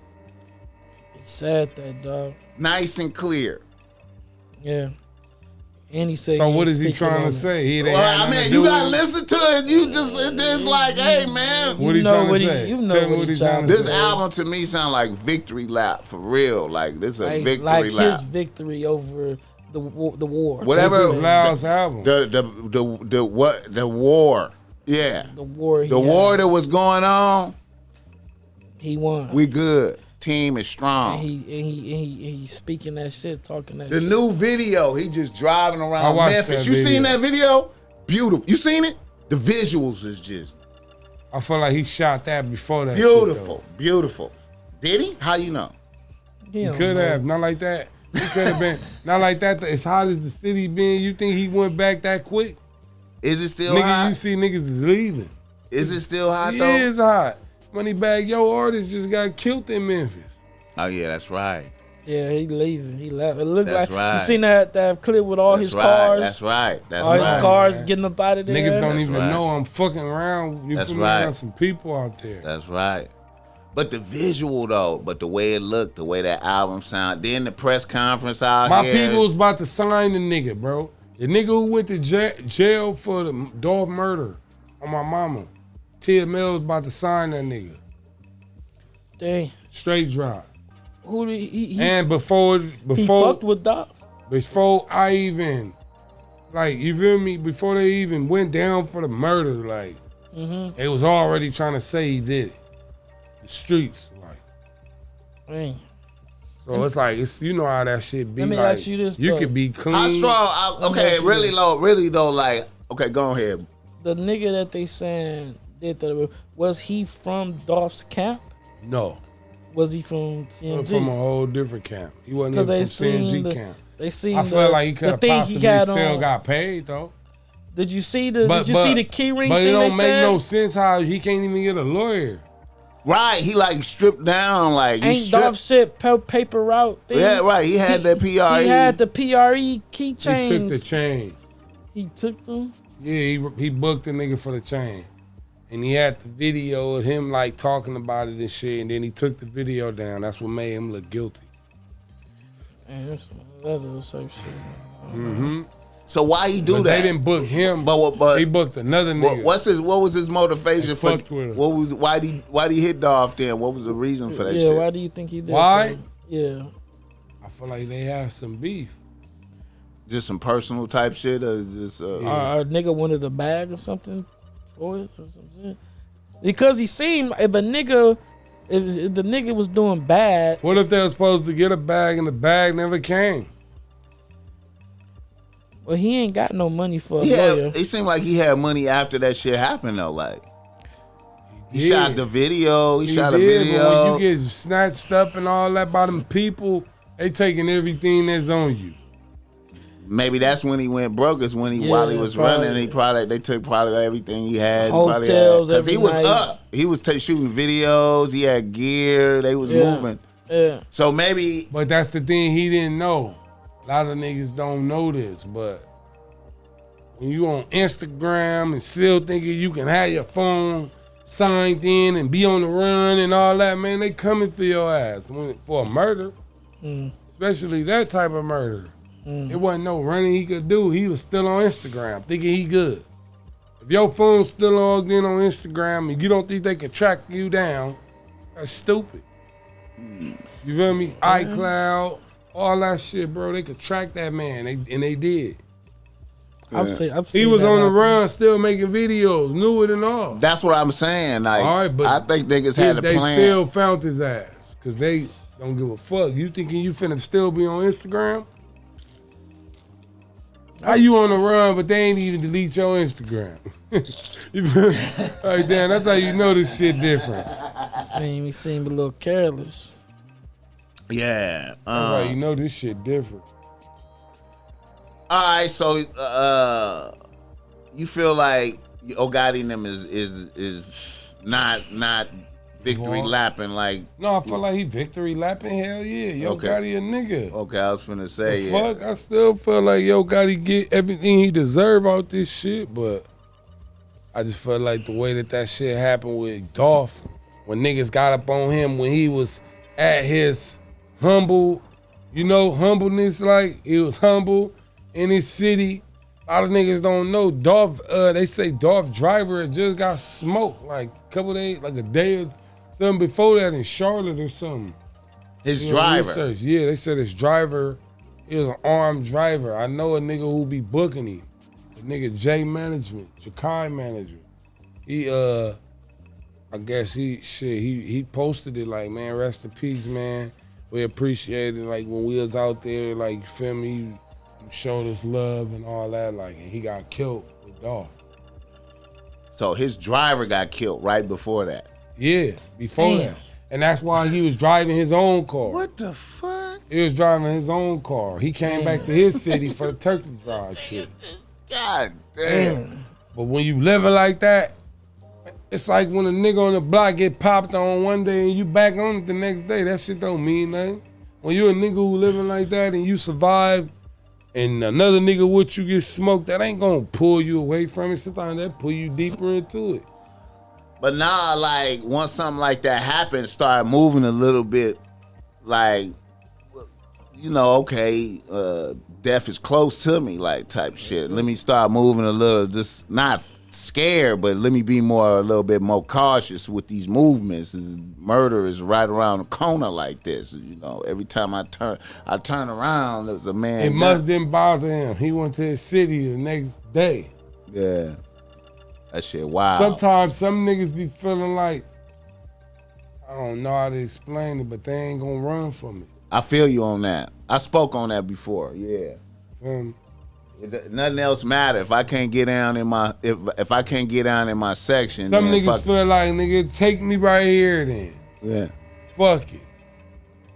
He said that, dog. Nice and clear. Yeah. And he said, so what is he trying to say? You gotta listen to it. You just, it's like, hey man. What he trying to say? You know what he trying to say. This album to me sound like victory lap for real. Like this is a victory like lap. His victory over the war. Whatever. This is Loud's album. The war. Yeah. The war. The war that was going on. He won. We good. Team is strong. And he's speaking that shit, talking that shit. The new video, he just driving around Memphis. You seen that video? Beautiful. You seen it? The visuals is just. I feel like he shot that before that. Beautiful. Did he? How you know? He could have. Not like that. He could have been. Not like that. As hot as the city been, you think he went back that quick? Is it still Nigga, hot? you see niggas is leaving. Is it still hot though? It is hot. Moneybagg Yo artist just got killed in Memphis. Oh yeah, that's right. Yeah, he leaving. He left. It looked That's like right. you seen that clip with all his cars. That's right. That's all right. his cars getting up out of there. Niggas don't That's even right. know I'm fucking around. You That's feel me? right. I got some people out there. That's right. But the visual though, but the way it looked, the way that album sound, then the press conference out My here. people was about to sign the nigga, bro. The nigga who went to jail for the Dolph murder on my mama. TML was about to sign that nigga. Dang. Straight drop. Who did he And before he fucked with Dolph? before I even, like, you feel me? Before they even went down for the murder, like, they was already trying to say he did it. The streets, like. Dang. So it's like, it's, you know how that shit be. Let me like, ask you this, you though. could be clean. How strong? Okay, ask you really this. low, really though. Like, okay, go ahead. The nigga that they saying did that, was he from Dolph's camp? No. Was he from From TMG? a whole different camp. He wasn't Because even they from seen CNG camp. They seen I feel like he the could have thing possibly he had still on. got paid though. Did you see the key ring But thing it they don't make said? no sense how he can't even get a lawyer. Right, he like stripped down, like he Ain't Dolph stripped. shit paper route thing? Yeah, right. He had that PRE. He had the PRE key He chains. took the chain. He took them? Yeah, he booked the nigga for the chain. And he had the video of him like talking about it and shit, and then he took the video down. That's what made him look guilty. Man, that's some other type shit. Mm-hmm. So why he do But that? they didn't book him. But They booked another nigga. what was his motivation They for? fucked with him. What was why he hit Dolph then? What was the reason for that Yeah, shit? why do you think he did Why? that? Yeah. I feel like they have some beef. Just some personal type shit, or just Our nigga wanted a bag or something for it or some shit. Because he seemed, if the nigga was doing bad, What if they were supposed to get a bag and the bag never came? well, he ain't got no money for a yeah. lawyer. It seemed like he had money after that shit happened though. Like he Yeah. shot the video. He shot a did, but video. when you get snatched up and all that by them people, they taking everything that's on you. Maybe that's when he went broke. Is when Yeah, while he was probably. running, they took probably everything he had. Hotels because he every was night. up. He was shooting videos. He had gear. They was Yeah. moving. Yeah. So maybe But that's the thing he didn't know. A lot of niggas don't know this, but when you on Instagram and still thinking you can have your phone signed in and be on the run and all that, man, they coming for your ass for a murder, especially that type of murder. It wasn't no running he could do. He was still on Instagram thinking he good. If your phone's still logged in on Instagram and you don't think they can track you down, that's stupid. You feel me? iCloud, all that shit, bro. They could track that man, and they did. I've seen He was that on the happen. run, still making videos, knew it and all. that's what I'm saying. Like All right, but I think niggas had a they plan. still found his ass because they don't give a fuck. You thinking you finna still be on Instagram? How you on the run, but they ain't even delete your Instagram? You feel me? Like, damn, that's how you know this shit different. He seemed a little careless. Yeah. That's how you know this shit different. All right. So you feel like Gotti and them is not victory Boy. lapping like? No, I feel like he victory lapping. Hell yeah, Yo Okay. Gotti a nigga. Okay, I was finna say The yeah. fuck, I still feel like Yo Gotti get everything he deserve out this shit, but I just felt like the way that shit happened with Dolph, when niggas got up on him when he was at his humble, humbleness, like he was humble in his city. A lot of niggas don't know Dolph. They say Dolph driver had just got smoked like a couple days, like a day or something before that in Charlotte or something. His Yeah, driver. research. Yeah, they said his driver, he was an armed driver. I know a nigga who be booking him. The nigga J Management, Jakai Manager. He I guess he posted it like, man, rest in peace, man. We appreciate it. Like when we was out there, like, you feel me, you showed us love and all that, like, and he got killed with Dolph. So his driver got killed right before that. Yeah, before Damn. that. And that's why he was driving his own car. What the fuck? He was driving his own car. He came back to his city for the turkey drive shit. God damn. But when you living like that, it's like when a nigga on the block get popped on one day and you back on it the next day. That shit don't mean nothing. When you a nigga who living like that and you survive and another nigga with you get smoked, that ain't gonna pull you away from it. Sometimes that pull you deeper into it. But now, like, once something like that happens, start moving a little bit, like, you know, okay, death is close to me, like, type shit. Let me start moving a little, just not scared, but let me be a little bit more cautious with these movements. Murder is right around the corner like this. You know, every time I turn around, there's a man. It must didn't bother him. He went to his city the next day. Yeah. That shit wild. Sometimes some niggas be feeling like, I don't know how to explain it, but they ain't gonna run from it. I feel you on that. I spoke on that before, yeah. Nothing else matter if I can't get down in my if I can't get down in my section. Some niggas feel like, nigga, take me right here then. Yeah. Fuck it.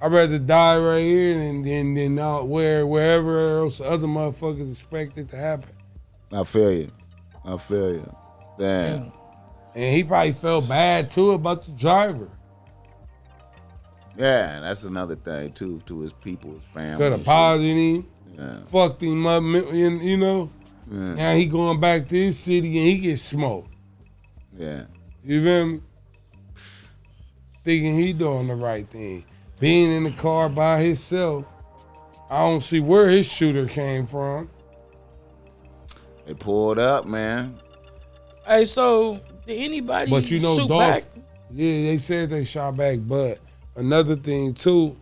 I'd rather die right here than out wherever else other motherfuckers expect it to happen. I feel you. Damn. And he probably felt bad too about the driver. Yeah, that's another thing too, to his people, his family. Could apologize him. Yeah. Fucked him up, you know. Yeah. Now he going back to his city and he gets smoked. Yeah. You feel me? Thinking he doing the right thing. Being in the car by himself. I don't see where his shooter came from. They pulled up, man. Hey, so did anybody shoot Dolph, back? Yeah, they said they shot back, but another thing too,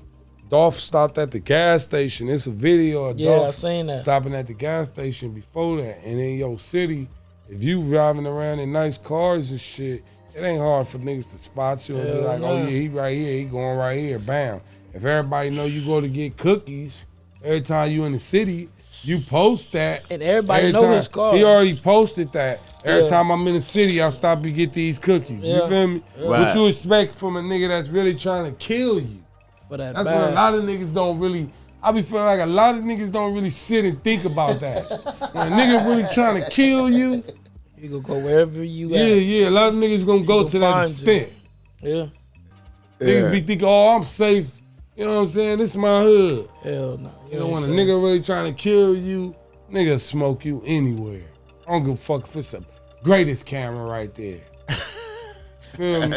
Dolph stopped at the gas station. It's a video of Dolph I seen that. stopping at the gas station before that. And in your city, if you driving around in nice cars and shit, it ain't hard for niggas to spot you and be like, oh yeah, he right here, he going right here, bam. If everybody know you go to get cookies, every time you in the city, you post that. And everybody know his car. He already posted that. Every time I'm in the city, I stop to get these cookies. You feel me? Right. What you expect from a nigga that's really trying to kill you? For that That's bag. what a lot of niggas don't really, I be feeling like a lot of niggas don't really sit and think about that. When a nigga really trying to kill you, you gonna go wherever you at. Yeah, a lot of niggas gonna go to that extent. Yeah. Niggas be thinking, oh, I'm safe. You know what I'm saying? This is my hood. Hell no. You know, when a nigga really trying to kill you, nigga smoke you anywhere. I don't give a fuck if it's the greatest camera right there. Feel me?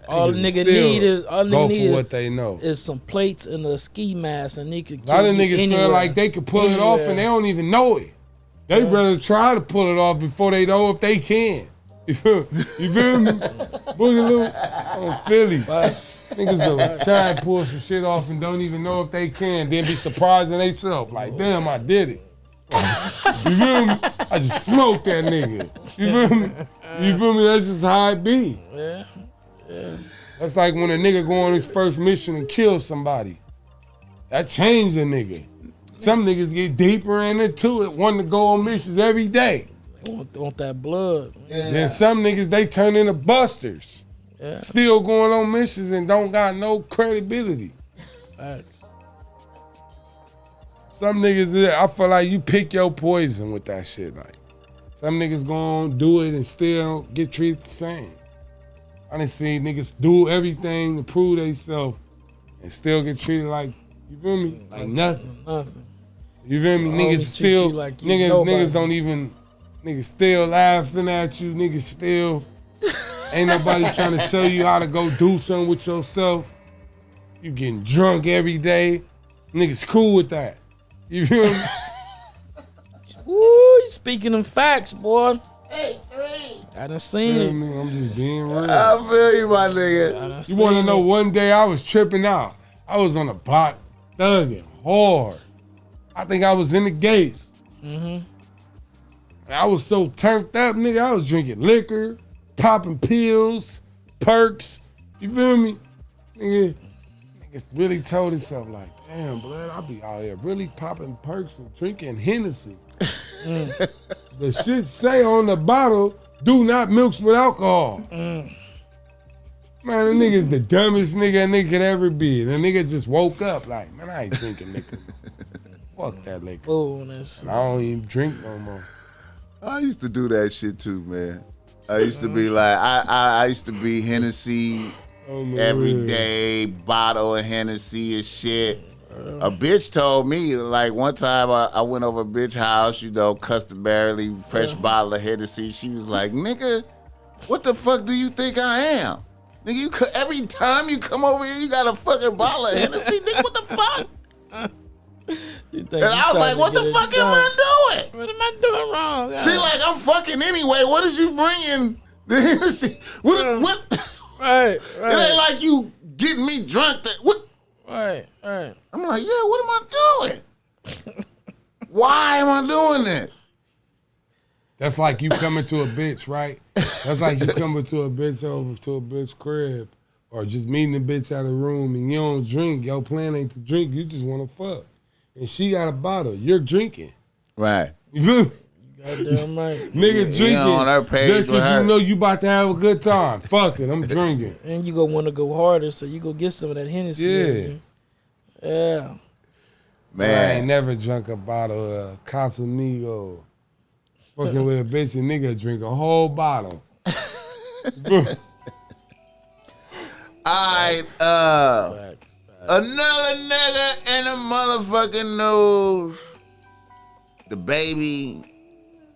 All the nigga need is go for what they know. Is some plates and a ski mask, and they could. A lot of niggas feel like they could pull it off and they don't even know it. They rather try to pull it off before they know if they can. You feel me? Boogaloo on Philly. Niggas will try and pull some shit off and don't even know if they can, then be surprising themselves. Like, damn, I did it. You feel me? I just smoked that nigga. You feel me? You feel me? That's just how it be. Yeah. That's like when a nigga go on his first mission and kill somebody. That changed a nigga. Some niggas get deeper into it, want to go on missions every day. They want that blood. Then some niggas, they turn into busters. Yeah. Still going on missions and don't got no credibility. Facts. Some niggas, I feel like you pick your poison with that shit. Like, some niggas gonna do it and still get treated the same. I done seen niggas do everything to prove themselves and still get treated like, you feel me? Like nothing. You feel me? Niggas still, like niggas don't even, niggas still laughing at you. Niggas still, ain't nobody trying to show you how to go do something with yourself. You getting drunk every day. Niggas cool with that. You feel me? Woo, speaking of facts, boy. I done seen it. Me? I'm just being real. I feel you, my nigga. You want to know, one day I was tripping out. I was on the block thugging hard. I think I was in the gates. Mm-hmm. I was so turned up, nigga. I was drinking liquor, popping pills, perks. You feel me? Niggas really told himself like, damn, blood, I be out here really popping perks and drinking Hennessy. The shit say on the bottle, do not mix with alcohol. Man, the nigga's the dumbest nigga a nigga could ever be. The nigga just woke up like, man, I ain't drinking liquor. Fuck that liquor. Boldness. And I don't even drink no more. I used to do that shit too, man. I used to be like, I used to be Hennessy every day, bottle of Hennessy and shit. A bitch told me, like, one time I went over a bitch house, you know, customarily, fresh bottle of Hennessy. She was like, nigga, what the fuck do you think I am? Nigga, every time you come over here, you got a fucking bottle of Hennessy? Nigga, what the fuck? And I was like, what the fuck am I doing? What am I doing wrong? She like, I'm fucking anyway. What is you bringing the Hennessy? What? Right. It ain't like you getting me drunk. What? Right. I'm like, yeah, what am I doing? Why am I doing this? That's like you coming to a bitch, right? That's like you coming to a bitch over to a bitch crib or just meeting the bitch out of the room and you don't drink. Your plan ain't to drink. You just want to fuck. And she got a bottle. You're drinking. Right. You feel me? Goddamn right. Nigga drinking on her page just because you know you about to have a good time. Fuck it, I'm drinking. And you gonna want to go harder, so you go get some of that Hennessy. Yeah. Man. I ain't never drunk a bottle of Casamigo. Fucking with a bitch and nigga drink a whole bottle. Alright, another nigga in the motherfucking news. DaBaby,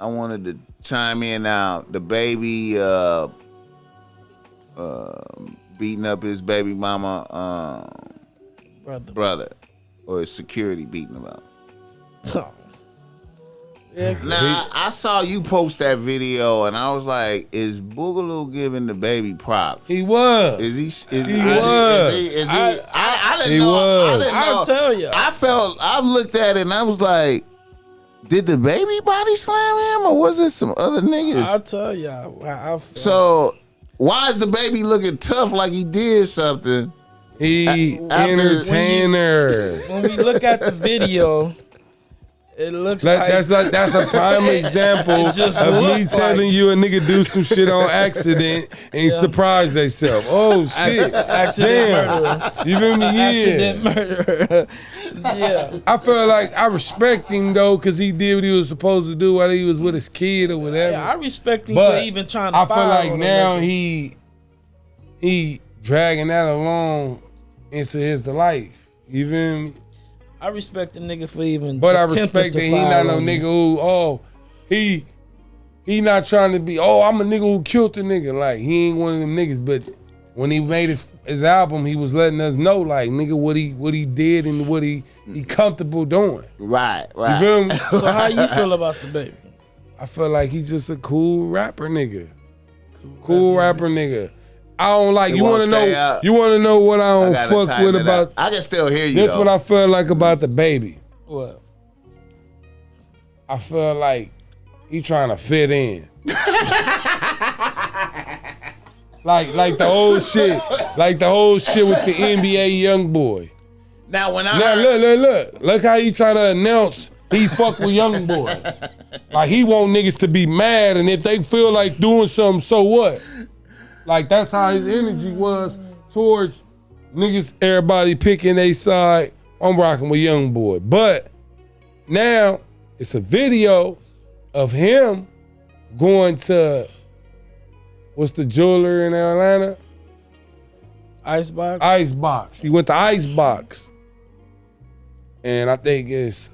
I wanted to chime in now. DaBaby beating up his baby mama brother. Or his security beating him up. Now, I saw you post that video and I was like, is Boogaloo giving DaBaby props? He was. Is he? He was. I didn't know. I'll tell you. I looked at it and I was like, did DaBaby body slam him or was it some other niggas? I'll tell you. So, why is DaBaby looking tough like he did something? He entertainer. When we look at the video, it looks like that's a prime example of me telling you a nigga do some shit on accident and surprise themselves. Oh shit! Accident murderer. You feel me? Yeah. Accident murderer. Yeah. I feel like I respect him though, cause he did what he was supposed to do while he was with his kid or whatever. Yeah, I respect him for even trying to. I feel like now he dragging that along into his life. You feel me? I respect the nigga for even. But I respect that he not no nigga who he not trying to be, I'm a nigga who killed the nigga. Like, he ain't one of them niggas. But when he made his album, he was letting us know, like, nigga, what he did and what he comfortable doing. Right. You feel me? So how you feel about DaBaby? I feel like he's just a cool rapper nigga. Cool rapper nigga. I don't like. You want to know? You want to know what I don't fuck with about? I can still hear you. This what I feel like about DaBaby. What? I feel like he trying to fit in. like the whole shit. Like the whole shit with the NBA young boy. Now look how he try to announce he fuck with young boy. Like he want niggas to be mad, and if they feel like doing something, so what? Like, that's how his energy was towards niggas, everybody picking their side. I'm rocking with young boy. But now it's a video of him going to, what's the jeweler in Atlanta? Icebox? Icebox. He went to Icebox. And I think it's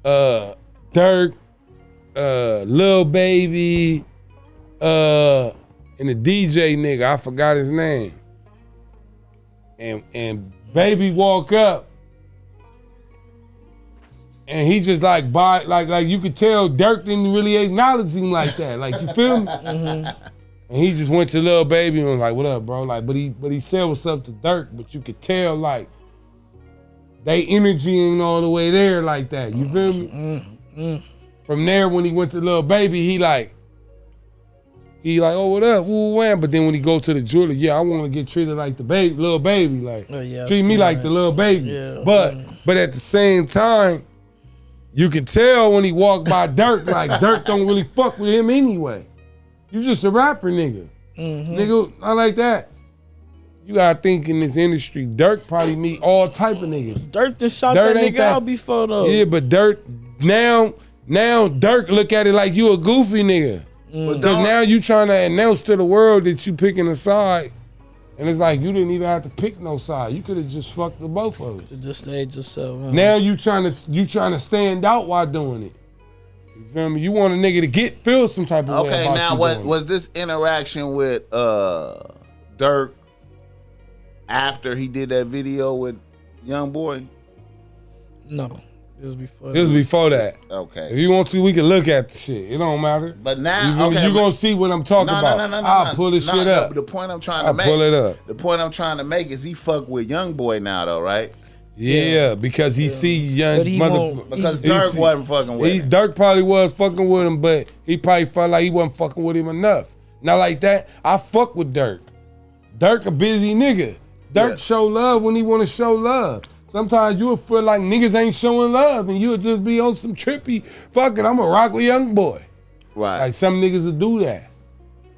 Dirk, Lil Baby, and the DJ nigga, I forgot his name. And Baby walk up, and he just like you could tell Dirk didn't really acknowledge him like that. Like, you feel me? Mm-hmm. And he just went to Lil Baby and was like, "What up, bro?" Like, but he said what's up to Dirk, but you could tell like they energy ain't all the way there like that. You feel me? Mm-hmm. From there, when he went to Lil Baby, he like, oh, what up, woo wham. But then when he go to the jeweler, I want to get treated like the baby, Lil Baby, like treat me like the Lil Baby. Yeah. But at the same time, you can tell when he walk by Dirk, like Dirk don't really fuck with him anyway. You just a rapper, nigga. Mm-hmm. Nigga, not like that. You gotta think in this industry, Dirk probably meet all type of niggas. Dirk just shot that nigga out before though. Yeah, but Dirk now Now Dirk look at it like you a goofy nigga. Because now you trying to announce to the world that you picking a side. And it's like you didn't even have to pick no side. You could have just fucked the both of us. Just stayed yourself. Huh? Now you trying to stand out while doing it. You feel me? You want a nigga to feel some type of way about now you what doing was this interaction with Dirk after he did that video with Young Boy? No. It was before that. Okay. If you want to, we can look at the shit. It don't matter. But now, you gonna see what I'm talking about. I'll pull this shit up. The point I'm trying to make. Pull it up. The point I'm trying to make is he fuck with Young Boy now, though, right? Yeah, because he see young motherfucker. Because Dirk wasn't fucking with him. Dirk probably was fucking with him, but he probably felt like he wasn't fucking with him enough. Not like that. I fuck with Dirk. Dirk a busy nigga. Dirk show love when he want to show love. Sometimes you'll feel like niggas ain't showing love and you'll just be on some trippy, fuck it, I'm a rock with Young Boy. Right. Like some niggas will do that.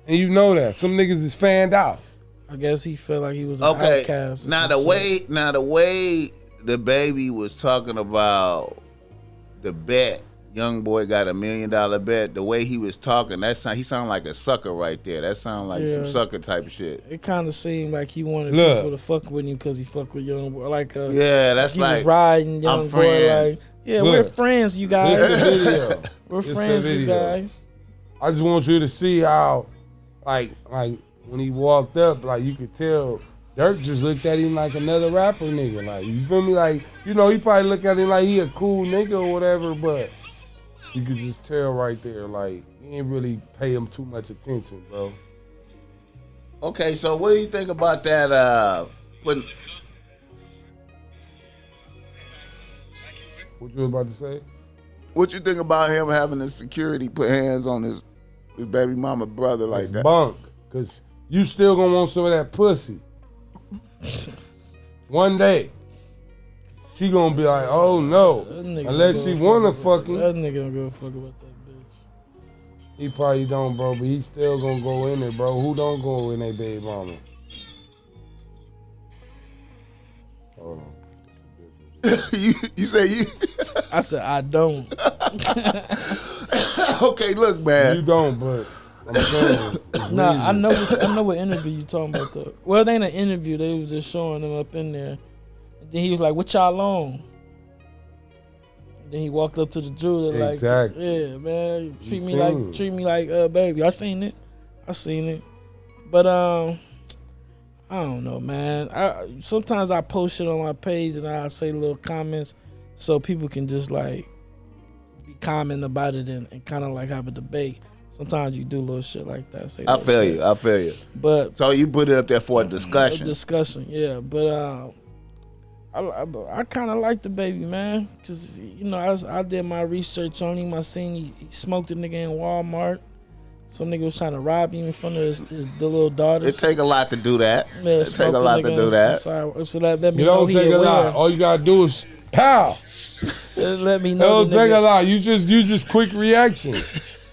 And you know that. Some niggas is fanned out. I guess he felt like he was an outcast. Now the way DaBaby was talking about the bet, Young Boy got $1 million bet, the way he was talking, he sounded like a sucker right there. That sounded like some sucker type of shit. It kind of seemed like he wanted people to fuck with him because he fucked with Young Boy. Like that's he like was riding Young Boy. Like, we're friends, you guys. This the video. We're friends, you guys. I just want you to see how, like when he walked up, like you could tell Dirk just looked at him like another rapper nigga. Like, you feel me? Like, you know, he probably look at him like he a cool nigga or whatever, but you could just tell right there, like, he ain't really pay him too much attention, bro. Okay, so what do you think about that? What you about to say? What you think about him having the security put hands on his baby mama brother like that? Bunk, because you still gonna want some of that pussy. One day, she gonna be like, oh no, unless she wanna fucking. That nigga don't give a fuck about that bitch. He probably don't, bro, but he still gonna go in there, bro. Who don't go in their baby mama? Hold on. you say you? I said I don't. Okay, look, man. You don't, but I'm saying. Nah, I know what interview you talking about though. Well, it ain't an interview. They was just showing him up in there. And then he was like, "What y'all on?" And then he walked up to the jeweler like, exactly. "Yeah, man, treat me like baby." I seen it, but I don't know, man. Sometimes I post shit on my page and I say little comments so people can just like be commenting about it and kind of like have a debate. Sometimes you do little shit like that. I feel you. But so you put it up there for a discussion. Yeah. But I kind of like DaBaby, man, because you know I did my research on him. I seen he smoked a nigga in Walmart. Some nigga was trying to rob him in front of the little daughters. It take a lot to do that. Yeah, it take a lot to do that. So that let me you know don't he take aware. a lot. All you gotta do is pow. Let me It know. don't take a lot. You just quick reaction.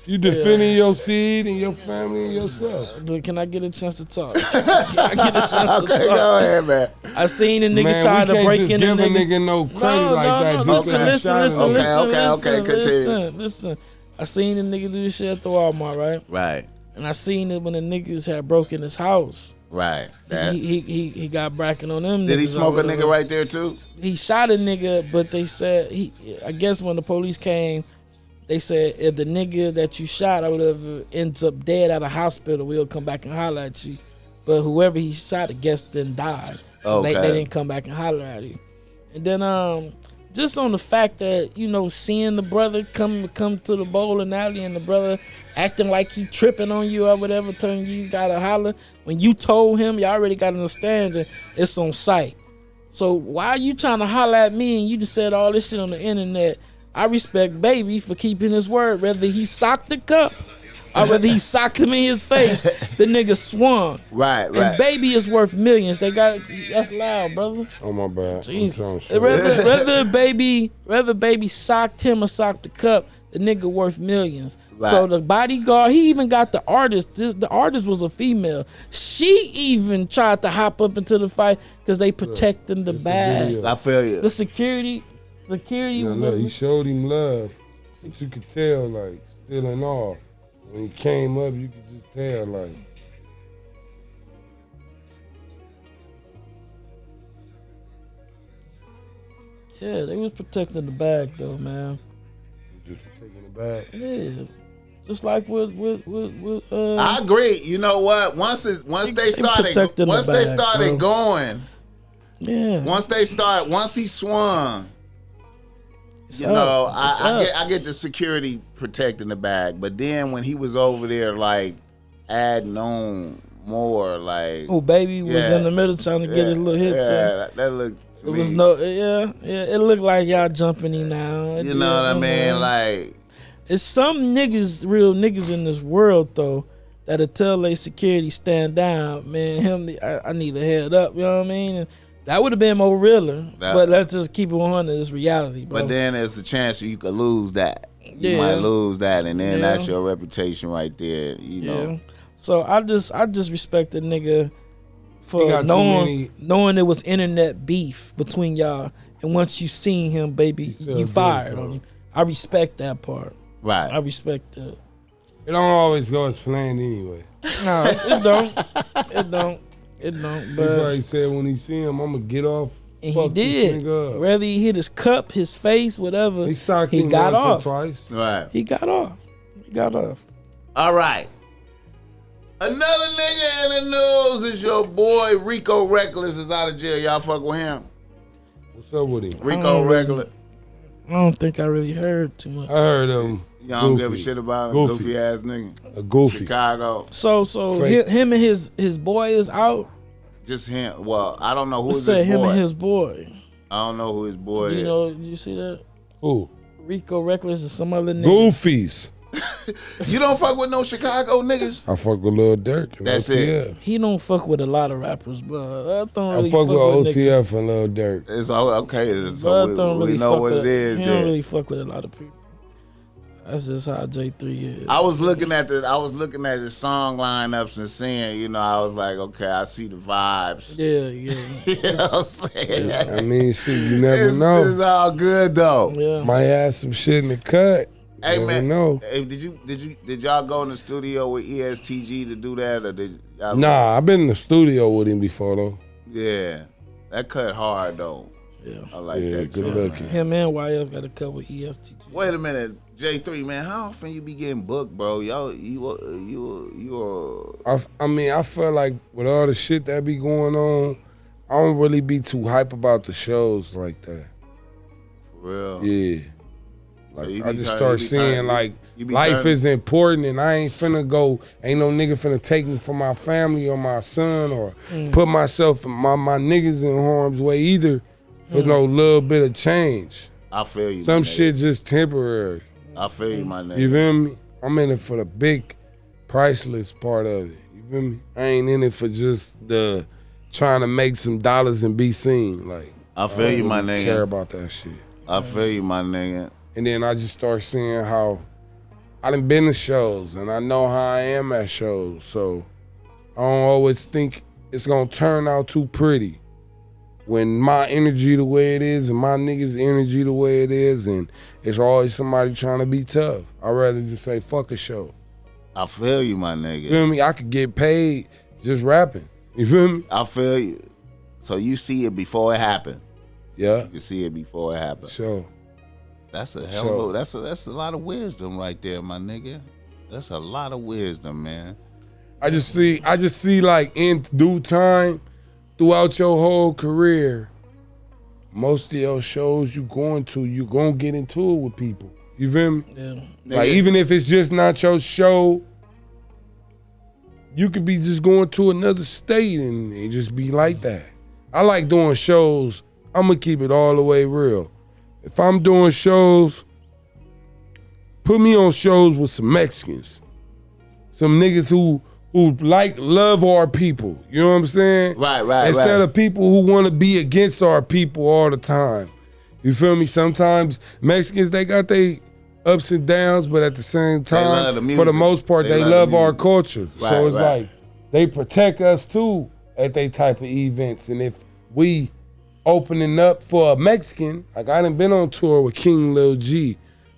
You defending your seed and your family and yourself. Can I get a chance to talk? Can I get a chance to talk? Okay, go ahead, man. I seen a nigga try to break in. Give a nigga no credit like that. Listen. I seen a nigga do this shit at the Walmart, right? Right. And I seen it when the niggas had broken his house. Right. He got bracken on them. Did he smoke a nigga right there too? He shot a nigga, but they said I guess when the police came, they said if the nigga that you shot or whatever ends up dead at a hospital, we'll come back and holler at you. But whoever he shot, I guess, then died. Okay. They didn't come back and holler at you. And then just on the fact that, you know, seeing the brother come to the bowling alley and the brother acting like he tripping on you or whatever, telling you gotta holler. When you told him, you already got to understand that it's on site. So why are you trying to holler at me and you just said all this shit on the internet? I respect Baby for keeping his word. Whether he socked the cup or whether he socked him in his face, the nigga swung. Right. And Baby is worth millions. That's loud, brother. Oh my bad. Whether Baby socked him or socked the cup, the nigga worth millions. Right. So the Bodyguard, he even got the artist. The artist was a female. She even tried to hop up into the fight because they protecting the bag. I feel you. The security. He showed him love. But you could tell, like, still in awe. When he came up, you could just tell, like. Yeah, they was protecting the bag though, man. Just protecting the bag. Yeah. Just like with I agree. You know what? Once they started going, yeah. Once he swung, I get the security protecting the bag. But then when he was over there, like adding on more, like Baby was in the middle trying to get his little hits in. Yeah, that looked. It was it looked like y'all jumping him now. You know what I mean? Like, it's some real niggas in this world though, that'll tell their security stand down. Man, I need a head up. You know what I mean? And that would have been more realer. But let's just keep it 100. It's reality, bro. But then there's a chance you could lose that. You might lose that, and then that's your reputation right there. You know. So I just respect the nigga for knowing it was internet beef between y'all, and once you seen him, baby, you fired on him. I respect that part. Right. I respect that. It don't always go as planned anyway. No, it don't. It don't. But he probably said when he see him, I'm gonna get off. And he did. Whether he hit his cup, his face, whatever, he got off. Twice. Right. He got off. All right. Another nigga in the news is your boy Rico Recklezz is out of jail. Y'all fuck with him. What's up with him? Rico Recklezz. I don't think I really heard too much. I heard him. Y'all don't give a shit about him. Goofy ass nigga. A goofy. Chicago. So him and his boy is out. Just him. Well, I don't know who his boy. Him and his boy. I don't know who his boy is. You know? Did you see that? Who? Rico Recklezz or some other nigga. Goofies. You don't fuck with no Chicago niggas? I fuck with Lil Durk. That's OTF. It. He don't fuck with a lot of rappers, but I don't really fuck with OTF niggas. and Lil Durk. It's okay. So we know what it is. He don't really fuck with a lot of people. That's just how J3 is. I was looking at the song lineups and seeing, I was like, okay, I see the vibes. Yeah. You know what I'm saying? Yeah, I mean, shit, you never know. It's all good though. Yeah. Might have some shit in the cut. Hey man, know. Hey, did y'all go in the studio with ESTG to do that, or did y'all? Nah, I've been in the studio with him before though. Yeah, that cut hard though. Yeah, I like that. Good looking. Him and YF got a cut with ESTG. Wait a minute, J3 man, how often you be getting booked, bro? Y'all, I mean, I feel like with all the shit that be going on, I don't really be too hype about the shows like that. For real? Yeah. Like, I just start seeing like life is important, and I ain't no nigga finna take me from my family or my son or put myself and my niggas in harm's way either for no little bit of change. I feel you. Some shit just temporary. I feel you, my nigga. You feel me? I'm in it for the big, priceless part of it. You feel me? I ain't in it for just the trying to make some dollars and be seen. Like, I feel you, my nigga. I don't care about that shit. I feel you, my nigga. And then I just start seeing how I done been to shows and I know how I am at shows. So I don't always think it's gonna turn out too pretty when my energy the way it is and my niggas' energy the way it is, and it's always somebody trying to be tough. I'd rather just say fuck a show. I feel you, my nigga. You feel me? I could get paid just rapping. You feel me? I feel you. So you see it before it happened. Yeah. You see it before it happened. Sure. That's a hell of that's a lot of wisdom right there, my nigga. That's a lot of wisdom, man. I just see like in due time, throughout your whole career, most of your shows you gonna get into it with people. You feel me? Yeah. Like even if it's just not your show, you could be just going to another state and it just be like that. I like doing shows. I'm gonna keep it all the way real. If I'm doing shows, put me on shows with some Mexicans. Some niggas who love our people. You know what I'm saying? Right. Instead of people who want to be against our people all the time. You feel me? Sometimes Mexicans, they got their ups and downs, but at the same time, for the most part, they love our culture. Right, so it's like they protect us too at they type of events. And if we opening up for a Mexican, like I done been on tour with King Lil G,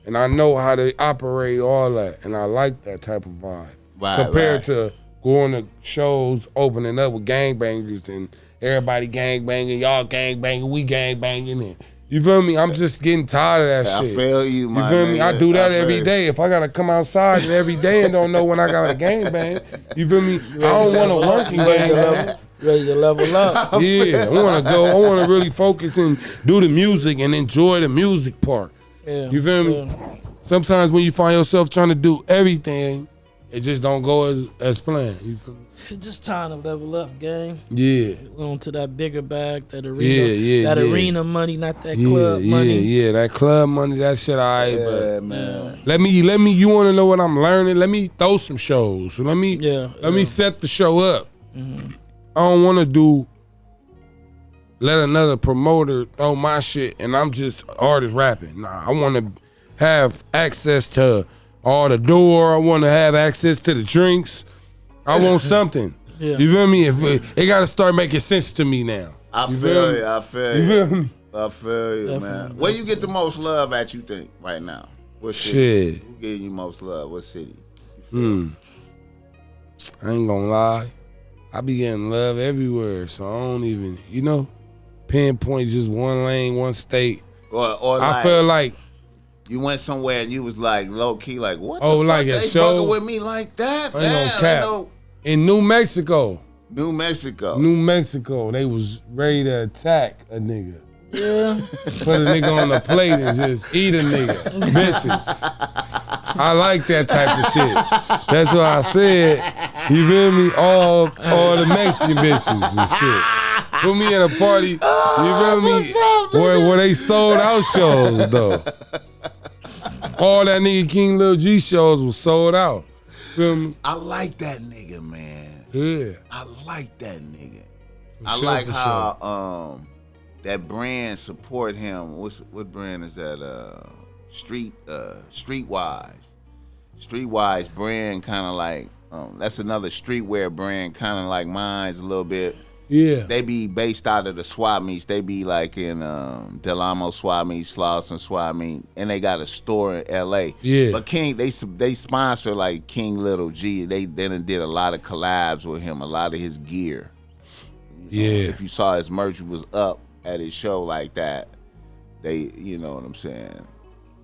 and I know how to operate all that, and I like that type of vibe. Compared to going to shows, opening up with gangbangers and everybody gangbanging, y'all gangbanging, we gangbanging, and you feel me? I'm just getting tired of that shit. I feel you, man. You feel me? I do that every day. If I gotta come outside and every day and don't know when I got a gangbang, you feel me? I don't want to work in gangbang. Ready to level up. Yeah, I want to go. I want to really focus and do the music and enjoy the music part. Yeah, you feel me? Sometimes when you find yourself trying to do everything, it just don't go as planned. You feel me? It's just time to level up, gang. Yeah. On to that bigger bag, that arena, arena money, not that club money. Yeah, that club money, that shit, all right. Yeah, but man. Let me. You want to know what I'm learning? Let me throw some shows. Let me set the show up. Mm-hmm. I don't want to let another promoter throw my shit and I'm just artist rapping. Nah, I want to have access to all the door. I want to have access to the drinks. I want something. Yeah. You feel me? It got to start making sense to me now. I feel you. You feel me? I feel you, Definitely. man. Where you get the most love at, you think, right now? What city? Shit. Who getting you most love? What city? I ain't gonna lie. I be getting love everywhere, so I don't even, pinpoint just one lane, one state. Or I feel like you went somewhere and you was like low key, like what? Oh, the like fuck a they show? fucking with me like that? I ain't gonna cap. In New Mexico, New Mexico, they was ready to attack a nigga. Yeah. Put a nigga on the plate and just eat a nigga. Bitches. I like that type of shit. That's what I said. You feel me? All the Mexican bitches and shit. Put me in a party, you feel me? Where they sold out shows though. All that nigga King Lil G shows was sold out. Feel me? I like that nigga, man. Yeah. I like that nigga. For I sure, like for how that brand support him. What brand is that? Streetwise. Streetwise brand, kind of like that's another streetwear brand, kind of like mine's a little bit. Yeah. They be based out of the swap meets. They be like in Del Amo swap meet, Slauson swap meet, and they got a store in L.A. Yeah. But King, they sponsor like King Little G. They then did a lot of collabs with him, a lot of his gear. Yeah. If you saw his merch was up at his show like that, you know what I'm saying.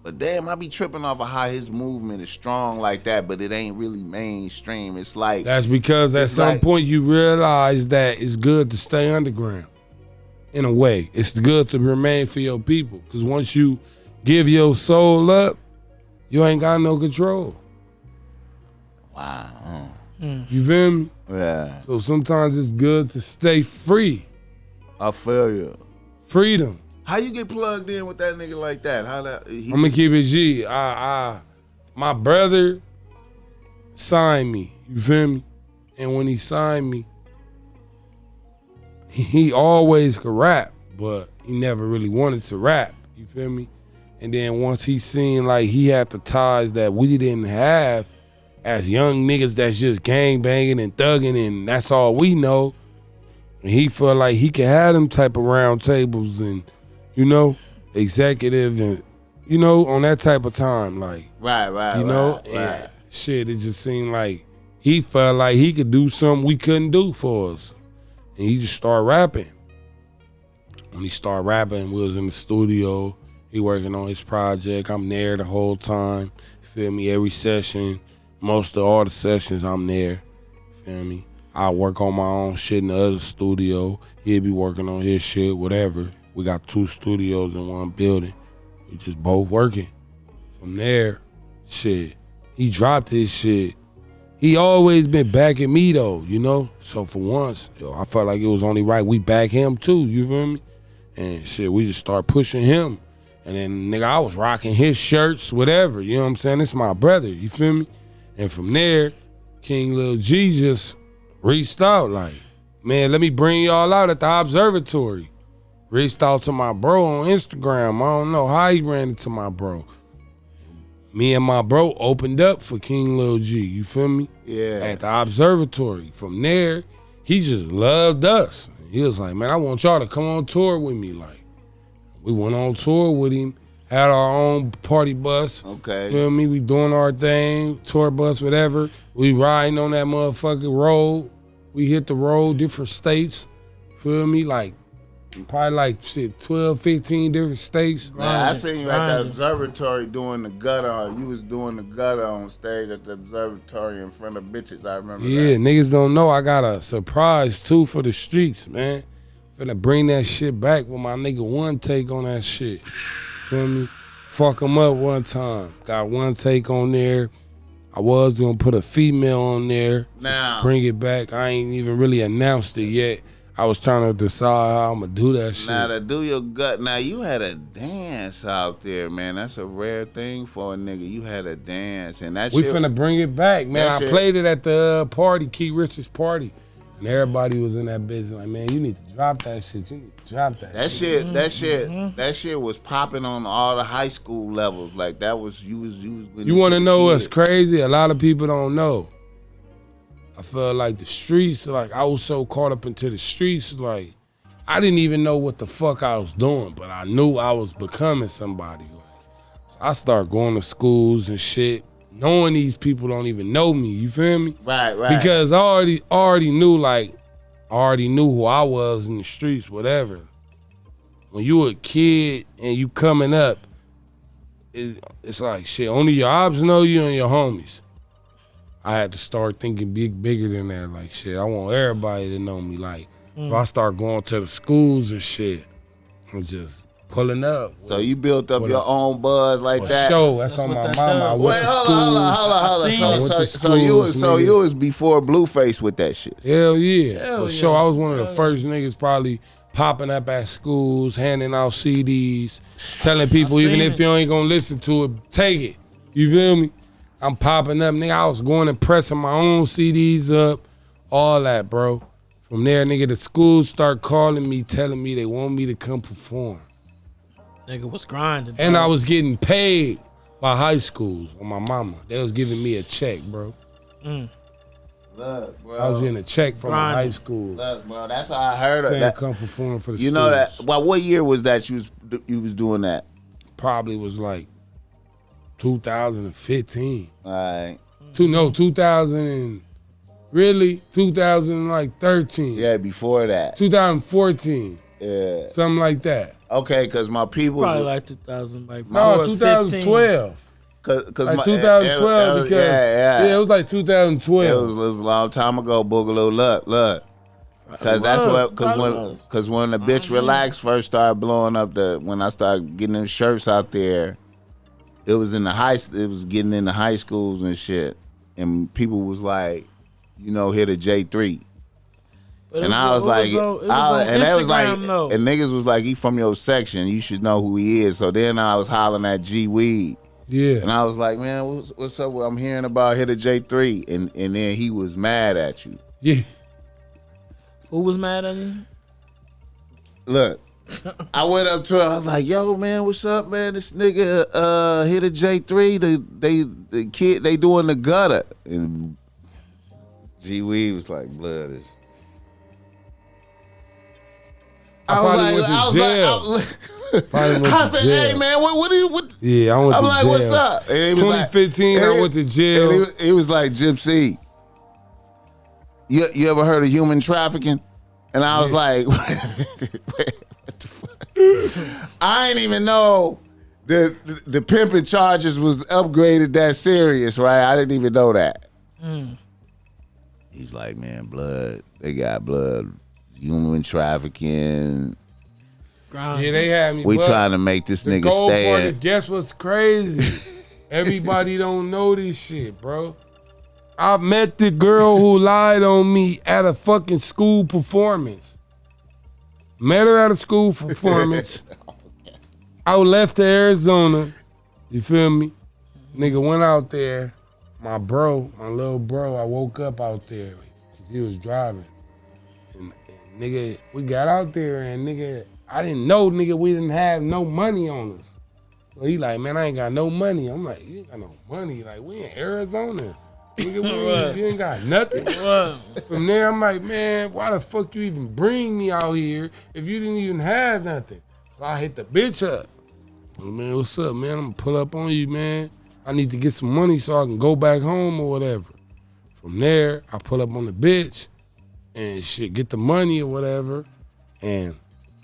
But damn, I be tripping off of how his movement is strong like that, but it ain't really mainstream. It's like that's because at some point you realize that it's good to stay underground. In a way, it's good to remain for your people. Because once you give your soul up, you ain't got no control. Wow. You feel me? Yeah. So sometimes it's good to stay free. I feel you. Freedom. How you get plugged in with that nigga like that? How that? I'm gonna keep it G. My brother signed me. You feel me? And when he signed me, he always could rap, but he never really wanted to rap. You feel me? And then once he seen like he had the ties that we didn't have as young niggas that's just gang banging and thugging and that's all we know. And he felt like he could have them type of round tables and executive and, on that type of time, like. Right. And shit, it just seemed like he felt like he could do something we couldn't do for us. And he just started rapping. When he started rapping, we was in the studio, he working on his project, I'm there the whole time, feel me, every session, most of all the sessions I'm there, feel me. I work on my own shit in the other studio, he'll be working on his shit, whatever. We got 2 studios in one building. We just both working. From there, shit, he dropped his shit. He always been backing me though, So for once, I felt like it was only right we back him too, you feel me? And shit, we just start pushing him. And then nigga, I was rocking his shirts, whatever, you know what I'm saying? It's my brother, you feel me? And from there, King Lil G just reached out like, man, let me bring y'all out at the observatory. Reached out to my bro on Instagram. I don't know how he ran into my bro. Me and my bro opened up for King Lil G, you feel me? Yeah. At the observatory. From there, he just loved us. He was like, man, I want y'all to come on tour with me. Like, we went on tour with him. Had our own party bus. Okay. Feel me? We doing our thing, tour bus, whatever. We riding on that motherfucking road. We hit the road, different states. Feel me? Like, probably like 12, 15 different states. Nah, I seen you at the observatory doing the gutter. You was doing the gutter on stage at the observatory in front of bitches. I remember that. Niggas don't know I got a surprise too for the streets, man. Finna bring that shit back with my nigga One Take on that shit. Feel me? Fuck him up one time. Got One Take on there. I was gonna put a female on there. Now. Bring it back. I ain't even really announced it yet. I was trying to decide how I'm gonna do that shit. Now to do your gut. Now you had a dance out there, man. That's a rare thing for a nigga. You had a dance, and that we shit. finna bring it back, man. That I shit. played it at the party, Keith Richards' party, and everybody was in that bitch like, man, you need to drop that shit. You need to drop that. That shit was popping on all the high school levels. Like that was you was. You want to know what's crazy? A lot of people don't know. I felt like the streets, like I was so caught up into the streets, like I didn't even know what the fuck I was doing, but I knew I was becoming somebody. Like, so I started going to schools and shit, knowing these people don't even know me. You feel me? Right. Because I already knew, like, I already knew who I was in the streets, whatever. When you a kid and you coming up, it's like shit. Only your ops know you and your homies. I had to start thinking bigger than that. Like shit, I want everybody to know me. Like, so I start going to the schools and shit. I'm just pulling up. So you built up your own buzz like that. Show. That's on my mama. I went to schools. So you was before Blueface with that shit. Hell yeah. For sure. I was one of the first niggas probably popping up at schools, handing out CDs, telling people even if you ain't gonna listen to it, take it. You feel me? I'm popping up, nigga. I was going and pressing my own CDs up, all that, bro. From there, nigga, the schools start calling me, telling me they want me to come perform. Nigga was grinding. And bro. I was getting paid by high schools on my mama. They was giving me a check, bro. Look, bro. I was getting a check from a high school. Look, bro, that's how I heard of Saying that. come perform for the You know that? Well, what year was that you was doing that? Probably was like 2015. All right. 2013. Yeah, before that. 2014. Yeah. Something like that. Okay, because my people. Probably like 2000. Like No, 2012. Cause like my, 2012 because it was like 2012. It was a long time ago, Boogaloo. Look. Cause that's what cause when the bitch Relax first started blowing up when I started getting them shirts out there, it was getting into high schools and shit. And people was like, Hitta J3. And I was like, and niggas was like, he from your section, you should know who he is. So then I was hollering at G Weed. Yeah. And I was like, man, what's up? I'm hearing about Hitta J3. And then he was mad at you. Yeah. Who was mad at you? Look, I went up to her. I was like, yo, man, what's up, man? This nigga Hitta J3, the kid, they doing the gutter. And G Weed was like, blood is. I said, hey man, what do you? Yeah, I went to jail. I'm like, what's up? And 2015, I went to jail. And it was like, Gypsy, you ever heard of human trafficking? And I was like, what the fuck? I ain't even know the pimping charges was upgraded that serious, right? I didn't even know that. He's like, man, blood. They got blood. Human trafficking. Yeah, they had me. We trying to make this nigga stand. Guess what's crazy? Everybody don't know this shit, bro. I met the girl who lied on me at a fucking school performance. Met her at a school performance. I left to Arizona. You feel me? Nigga went out there. My little bro, I woke up out there. He was driving. And nigga, we got out there and nigga, I didn't know, nigga, we didn't have no money on us. So he like, man, I ain't got no money. I'm like, you ain't got no money? Like, we in Arizona. Nigga, you ain't got nothing. From there, I'm like, man, why the fuck you even bring me out here if you didn't even have nothing? So I hit the bitch up. Man, what's up, man? I'm gonna pull up on you, man. I need to get some money so I can go back home or whatever. From there, I pull up on the bitch and shit, get the money or whatever. And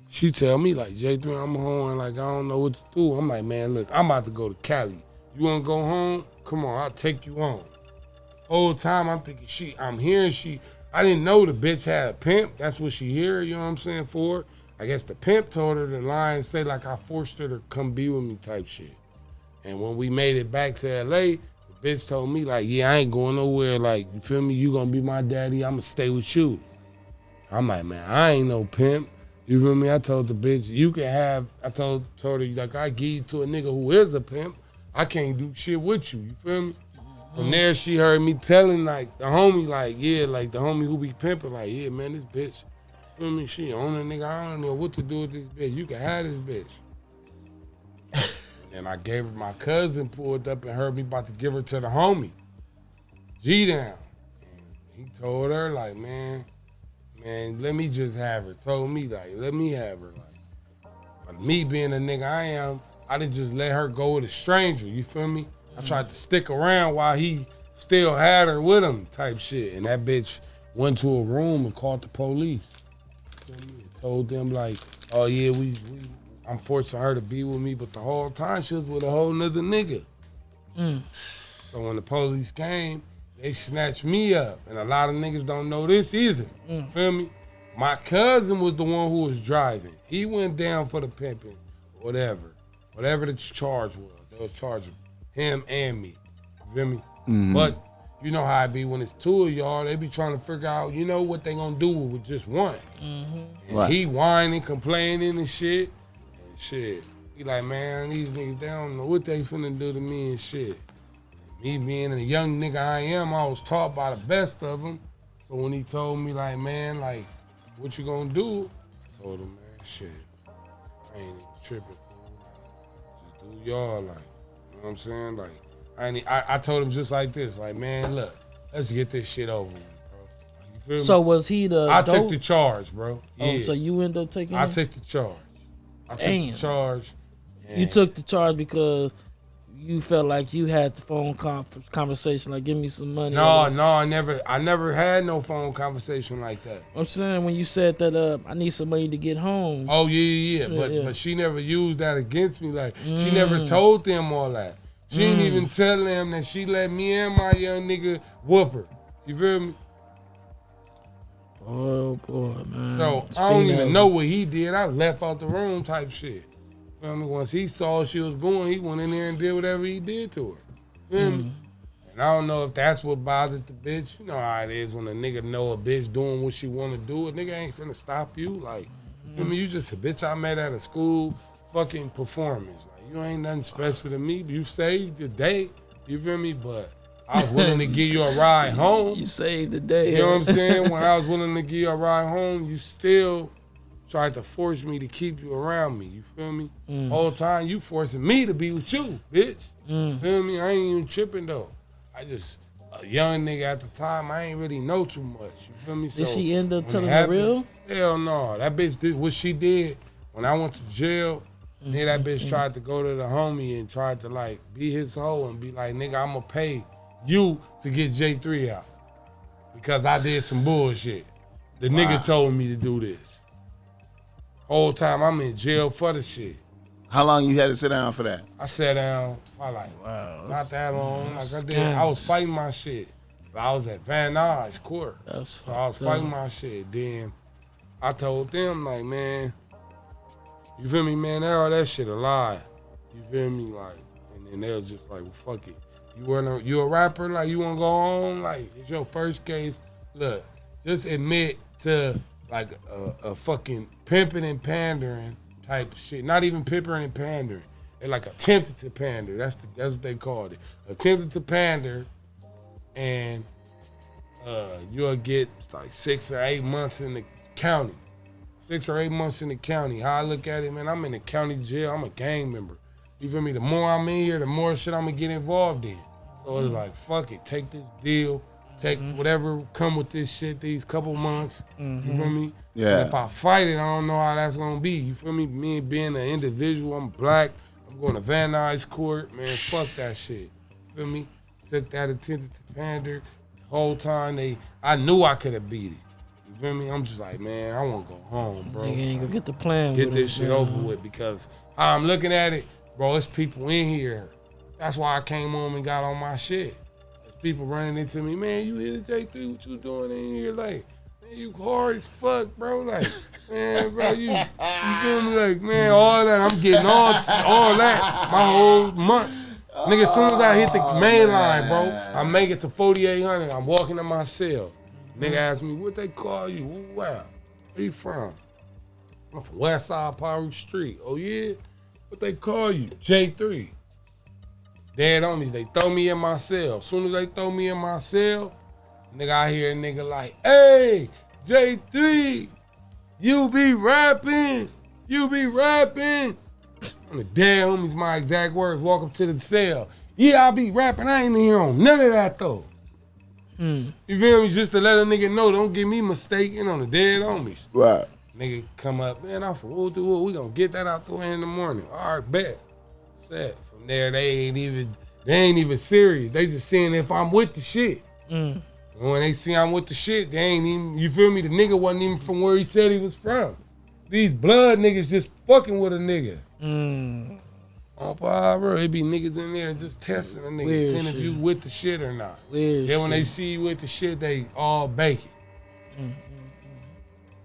she tell me, like, J3, I'm home, and like, I don't know what to do. I'm like, man, look, I'm about to go to Cali. You wanna go home? Come on, I'll take you home. Whole time I'm thinking I'm hearing I didn't know the bitch had a pimp. That's what she hear, you know what I'm saying, for. I guess the pimp told her to lie and say like I forced her to come be with me type shit. And when we made it back to LA, the bitch told me like, yeah, I ain't going nowhere. Like, you feel me? You gonna be my daddy, I'm gonna stay with you. I'm like, man, I ain't no pimp. You feel me? I told the bitch, you can have, I told her, like, I give you to a nigga who is a pimp. I can't do shit with you, you feel me? From there, she heard me telling, like, the homie, like, yeah, like, the homie who be pimping, like, yeah, man, this bitch, feel me? She own a nigga. I don't know what to do with this bitch. You can have this bitch. And I gave her, my cousin pulled up and heard me about to give her to the homie. G-Down. And he told her, like, man, let me just have her. Told me, like, let me have her. Like, but me being a nigga I am, I didn't just let her go with a stranger, you feel me? I tried to stick around while he still had her with him type shit. And that bitch went to a room and called the police. Told them like, oh yeah, I'm forcing her to be with me, but the whole time she was with a whole nother nigga. So when the police came, they snatched me up. And a lot of niggas don't know this either. Feel me? My cousin was the one who was driving. He went down for the pimping, whatever the charge was. They was charging him and me. You feel me? Mm-hmm. But you know how it be when it's two of y'all, they be trying to figure out, you know, what they gonna do with just one. Mm-hmm. And right. He whining, complaining and shit. He like, man, these niggas, they don't know what they finna do to me and shit. Me being a young nigga I am, I was taught by the best of them. So when he told me like, man, like, what you gonna do? I told him, man, shit, I ain't even tripping. Just do y'all, like, you know what I'm saying? Like, I told him just like this, like, man, look, let's get this shit over with, bro. You feel me? So was he the I took the charge, bro. Yeah. Oh, so you ended up taking it? I took the charge. The charge. You took the charge because you felt like you had the phone conversation, like, give me some money. No, I never had no phone conversation like that. I'm saying when you said that, I need some money to get home. Oh, yeah. But she never used that against me. Like, she never told them all that. She didn't even tell them that she let me and my young nigga whoop her. You feel me? Oh, boy, man. So, I don't even know what he did. I left out the room type shit. Feel me? Once he saw she was going, he went in there and did whatever he did to her. Feel me? And I don't know if that's what bothered the bitch. You know how it is when a nigga know a bitch doing what she want to do. A nigga ain't finna stop you. Like, feel me? You just a bitch I met at a school fucking performance. Like, you ain't nothing special to me. You saved the day. You feel me? But I was willing to give you a ride home. You saved the day. You know what I'm saying? When I was willing to give you a ride home, you still tried to force me to keep you around me. You feel me? Whole time you forcing me to be with you, bitch. Feel me? I ain't even tripping though. I just a young nigga at the time. I ain't really know too much. You feel me? Did she end up telling the real? Hell no. That bitch did what she did when I went to jail. Then that bitch tried to go to the homie and tried to like be his hoe and be like, nigga, I'ma pay you to get J3 out because I did some bullshit. The nigga told me to do this. Whole time I'm in jail for the shit. How long you had to sit down for that? I sat down for like, not that long. Like I was fighting my shit. I was at Van Nuys court. So I was fighting my shit. Then I told them like, man, you feel me, man? All that shit a lie. You feel me? Like, and then they was just like, well, fuck it. You a rapper? Like, you wanna go on? Like, it's your first case. Look, just admit to like a fucking pimping and pandering type of shit. Not even pimping and pandering. They like attempted to pander. That's what they called it. Attempted to pander, and you'll get like 6 or 8 months in the county. 6 or 8 months in the county. How I look at it, man, I'm in the county jail. I'm a gang member. You feel me? The more I'm in here, the more shit I'm gonna get involved in. So it's like, fuck it, take this deal. Take whatever come with this shit these couple months. You feel me? Yeah. And if I fight it, I don't know how that's gonna be. You feel me? Me being an individual, I'm black, I'm going to Van Nuys Court, man. Fuck that shit. Feel me? Took that attended to pander. The whole time I knew I could have beat it. You feel me? I'm just like, man, I want to go home, bro. Nigga ain't gonna get the plan. Get this shit over with because how I'm looking at it, bro, it's people in here. That's why I came home and got on my shit. There's people running into me, man, you Hitta J3, what you doing in here? Like, man, you hard as fuck, bro. Like, man, bro, you feel me? Like, man, all that, I'm getting all that my whole months. Nigga, as soon as I hit the main line, bro, I make it to 4,800. I'm walking to my cell. Nigga asked me, what they call you? Ooh, wow. Where you from? I'm from West Side Power Street. Oh, yeah? What they call you? J3. Dead homies, they throw me in my cell. As soon as they throw me in my cell, nigga, I hear a nigga like, hey, J3, you be rapping. And the dead homies, my exact words, walk up to the cell. Yeah, I be rapping. I ain't here on none of that, though. You feel me? Just to let a nigga know, don't get me mistaken on the dead homies. Right. Nigga come up, man, I'm from Wood to Wood. We gonna get that out the way in the morning. All right, bet. Set. From there, they ain't even serious. They just seeing if I'm with the shit. And when they see I'm with the shit, they ain't even, you feel me? The nigga wasn't even from where he said he was from. These blood niggas just fucking with a nigga. Oh, bro, it be niggas in there just testing a nigga, Weird seeing if shit. you with the shit or not. Weird Then when shit. they see you with the shit, they all bake it.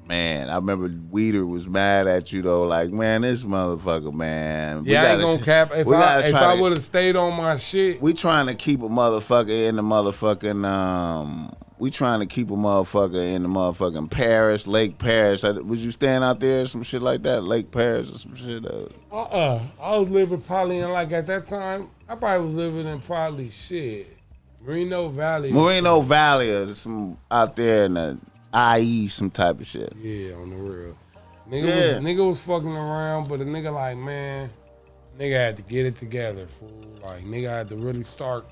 Man, I remember Weeder was mad at you though. Like, man, this motherfucker, man. Yeah, I ain't gonna cap. If I would have stayed on my shit, we trying to keep a motherfucker in the motherfucking we trying to keep a motherfucker in the motherfucking Paris, Lake Paris. Was you staying out there or some shit like that, Lake Paris or some shit? I was living probably in, like, at that time, I probably was living in probably shit, Moreno Valley or some out there in the IE, some type of shit. Yeah, on the real. Nigga was fucking around, but a nigga like, man, nigga had to get it together, fool. Like, nigga had to really start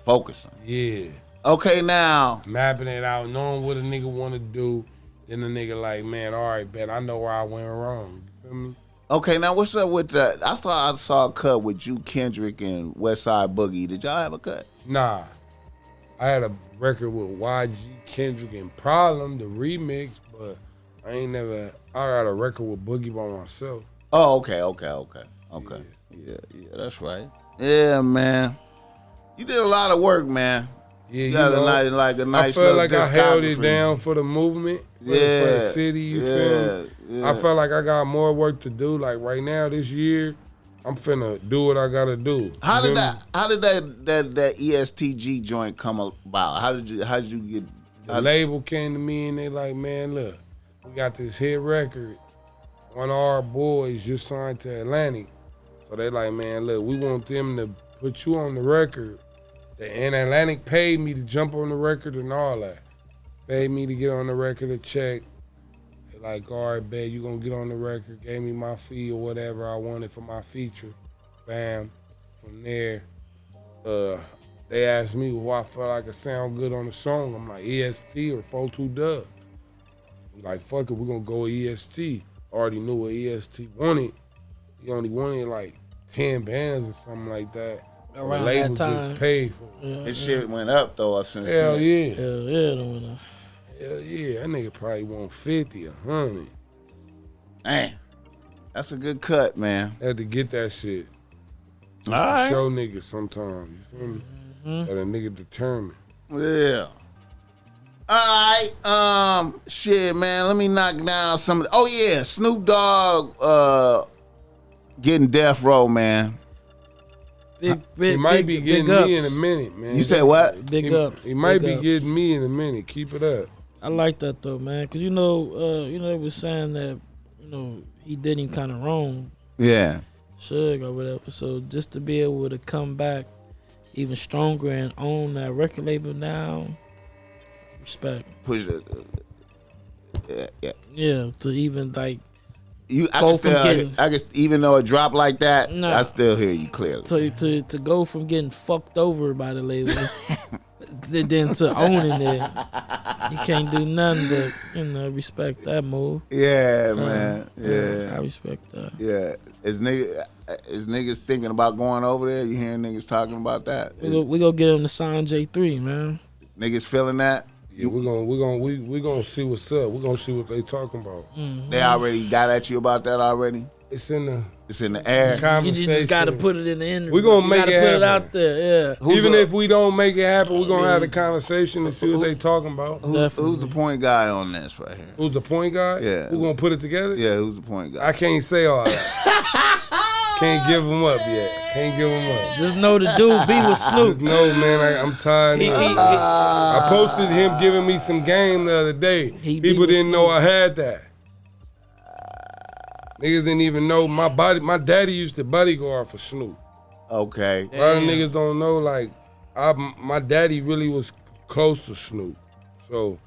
focusing. Yeah. Okay, now. Mapping it out, knowing what a nigga want to do. Then the nigga like, man, all right, bet I know where I went wrong. You feel me? Okay, now what's up with that? I thought I saw a cut with you, Kendrick, and Westside Boogie. Did y'all have a cut? Nah. I had a record with YG, Kendrick, and Problem, the remix, but I got a record with Boogie by myself. Oh, okay. Yeah, that's right. Yeah, man. You did a lot of work, man. Yeah, you got a nice I felt like I held it down for the movement, for the city, you feel me? Yeah. I felt like I got more work to do. Like right now, this year, I'm finna do what I gotta do. How did that ESTG joint come about? How did you get? The label came to me and they like, man, look, we got this hit record. One of our boys just signed to Atlantic, so they like, man, look, we want them to put you on the record. And Atlantic paid me to jump on the record and all that. Paid me to get on the record, a check. They like, all right, babe, you gonna get on the record. Gave me my fee or whatever I wanted for my feature. Bam. From there, they asked me who I felt like it sound good on the song. I'm like, EST or 42 Dub. Like, fuck it, we're gonna go EST. Already knew what EST wanted. He only wanted like 10 bands or something like that. Around the label that time. just paid for it. This shit went up though since Hell then. yeah. Hell yeah, it went up. Hell yeah. That nigga probably want 50, 100. Man, that's a good cut, man. Had to get that shit. Just All right. to show niggas sometimes. You feel me? That a nigga determined. Yeah. All right. Shit, man. Let me knock down some. Oh yeah, Snoop Dogg. Getting death row, man. He might be getting me in a minute, man. You say what? Big ups. He might big be ups. getting me in a minute. Keep it up. I like that though, man, because they was saying that he did him kind of wrong, Yeah. Suge or whatever. So just to be able to come back even stronger and own that record label now, respect. Push it. Yeah. Yeah, to even like I Go can from still, getting- I can, even though it dropped like that, Nah. I still hear you clearly. to go from getting fucked over by the label then to owning it. You can't do nothing but respect that move. Yeah, man. Yeah. I respect that. Yeah. As nigga, Is niggas thinking about going over there? You hearing niggas talking about that? We gonna get him to sign J3, man. Niggas feeling that? Yeah, we're gonna see what's up. We're gonna see what they talking about. Mm-hmm. They already got at you about that already? It's in the air. You just gotta put it in the interview. We're gonna make it happen. Put it out there, yeah. Even if we don't make it happen, we're gonna have a conversation and see what they talking about. Who's the point guy on this right here? Who's the point guy? Yeah. Who gonna put it together? Yeah, who's the point guy? I can't say all that. Can't give him up yet. Can't give him up. Just know the dude be with Snoop. Just know, man, I'm tired. I posted him giving me some game the other day. People didn't know I had that. Niggas didn't even know my daddy used to bodyguard for Snoop. Okay. A lot of niggas don't know, like, my daddy really was close to Snoop. So,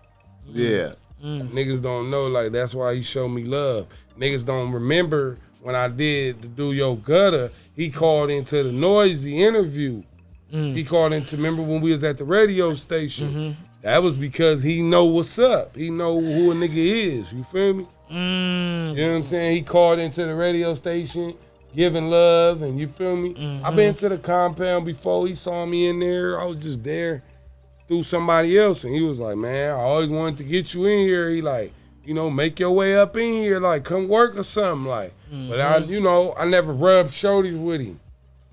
yeah. Niggas don't know, like, that's why he showed me love. Niggas don't remember when I did the Do Your Gutter, he called into the Noisy interview. He called into, remember when we was at the radio station? That was because he know what's up. He know who a nigga is, you feel me? You know what I'm saying? He called into the radio station, giving love, and you feel me? I been to the compound before. He saw me in there. I was just there through somebody else, and he was like, man, I always wanted to get you in here. He like, you know, make your way up in here, like, come work or something, like. But I never rubbed shoulders with him.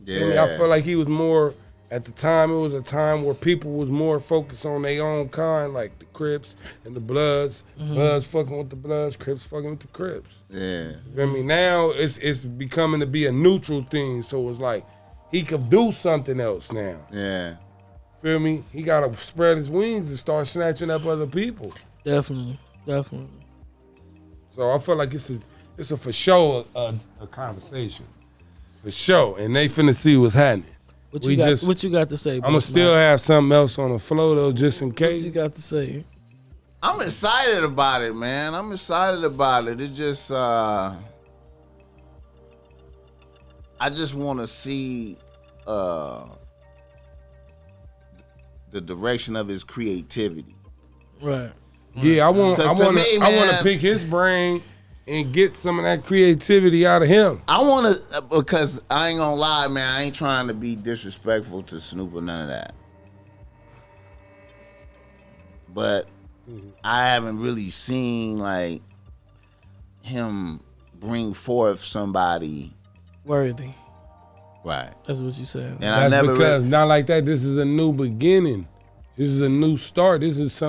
Yeah. I felt like he was more, at the time, it was a time where people was more focused on their own kind, like the Crips and the Bloods. Bloods fucking with the Bloods, Crips fucking with the Crips. Yeah. You feel me? Now it's becoming to be a neutral thing, so it's like he could do something else now. Yeah. Feel me? He gotta spread his wings and start snatching up other people. Definitely. So I feel like it's a for sure a conversation. For sure. And they finna see what's happening. What you got to say, I'm gonna still have something else on the flow though, just in case. What you got to say? I'm excited about it, man. I'm excited about it. It just I just want to see the direction of his creativity. Right. Yeah, I want to pick his brain and get some of that creativity out of him. I want to, because I ain't gonna lie, man, I ain't trying to be disrespectful to Snoop or none of that. But I haven't really seen, like, him bring forth somebody worthy. Right. That's what you said. And that's because not like that. This is a new beginning. This is a new start. This is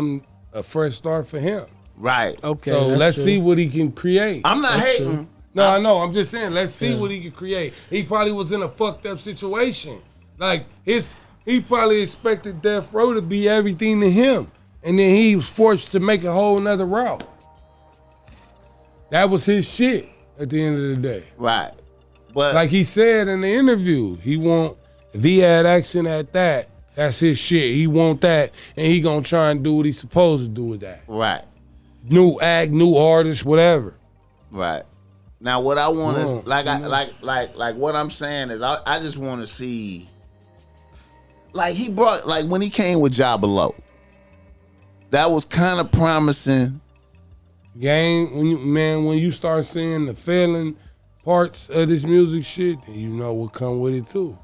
a fresh start for him. Right. Okay. So let's see what he can create. I'm not hating. True. No, I know. I'm just saying, let's see what he can create. He probably was in a fucked up situation. Like, he probably expected Death Row to be everything to him. And then he was forced to make a whole nother route. That was his shit at the end of the day. Right. But like he said in the interview, if he had action at that, that's his shit. He want that, and he gonna try and do what he's supposed to do with that. Right. New act, new artist, whatever. Right. Now what I want is like what I'm saying is I just want to see, like, he brought, like, when he came with Jabba, that was kind of promising. Gang, when you start seeing the failing parts of this music shit, then you know what come with it too.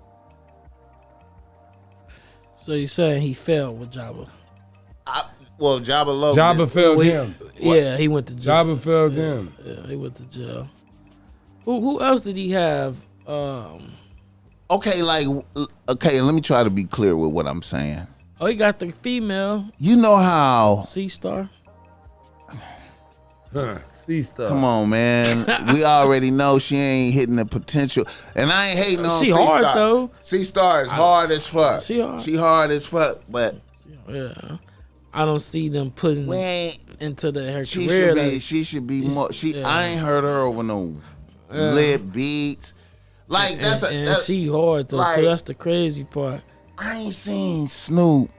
So you saying he failed with Jabba? Well, Jabba failed him. Yeah, he went to jail. Jabba failed him. Yeah, he went to jail. Who else did he have? Okay, let me try to be clear with what I'm saying. Oh, he got the female. You know how C-Star? C-Star. Come on, man. We already know she ain't hitting the potential. And I ain't hating on she C-Star. hard, though. C-Star is hard as fuck. She hard as fuck, but yeah. I don't see them putting into her career. She should be more. I ain't heard her over no lit beats. Like, and she hard though. Like, that's the crazy part. I ain't seen Snoop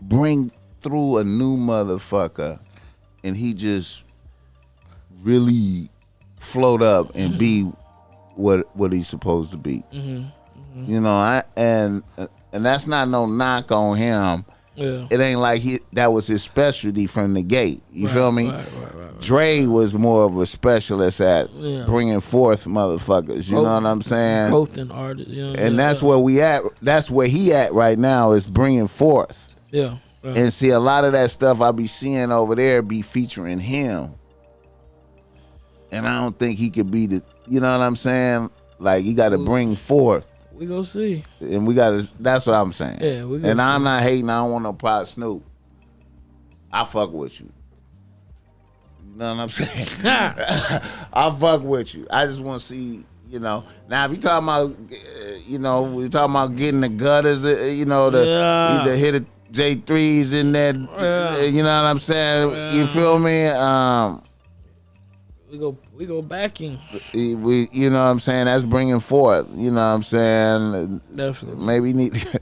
bring through a new motherfucker and he just really float up and be what he's supposed to be. You know, and that's not no knock on him. Yeah. It ain't like that was his specialty from the gate. You feel me? Right. Dre was more of a specialist at Yeah. bringing forth motherfuckers. You know what I'm saying? Growth and artist. You know, And that's where we at. That's where he at right now is bringing forth. Yeah. And see, a lot of that stuff I be seeing over there be featuring him. And I don't think he could be the, you know what I'm saying? Like, you got to bring forth. We go see. And we got to, that's what I'm saying. Yeah, we go And see. I'm not hating. I don't want no pot Snoop. I fuck with you. You know what I'm saying? I fuck with you. I just want to see, you know. Now, if you talking about, you know, we talking about getting the gutters, you know, the Hitta J3s in there, you know what I'm saying? You feel me? We go backing. We, you know what I'm saying? That's bringing forth. You know what I'm saying? Definitely. Maybe need to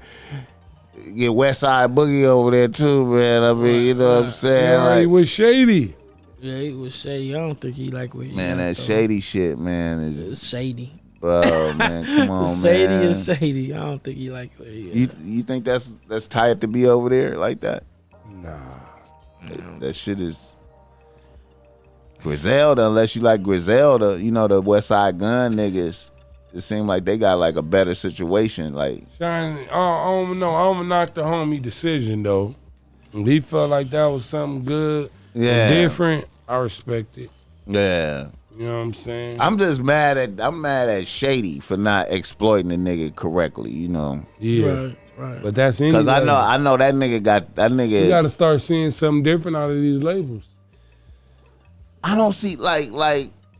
get West Side Boogie over there too, man. I mean, you know what I'm saying? Yeah, he was shady. Yeah, he was shady. I don't think he like what he Man, like, that though. shady shit, man, is It's shady. bro, man. Come on, Shady man. is shady. I don't think he like what he You think that's tight to be over there like that? Nah. That shit is Griselda, unless you like Griselda, you know, the West Side Gun niggas. It seemed like they got like a better situation. Like, I don't know. I don't knock the homie decision though. If he felt like that was something good, yeah, different, I respect it. yeah. You know what I'm saying? I'm mad at Shady for not exploiting the nigga correctly. You know, Yeah. Right. But that's because I know that nigga got that nigga. You got to start seeing something different out of these labels. I don't see like.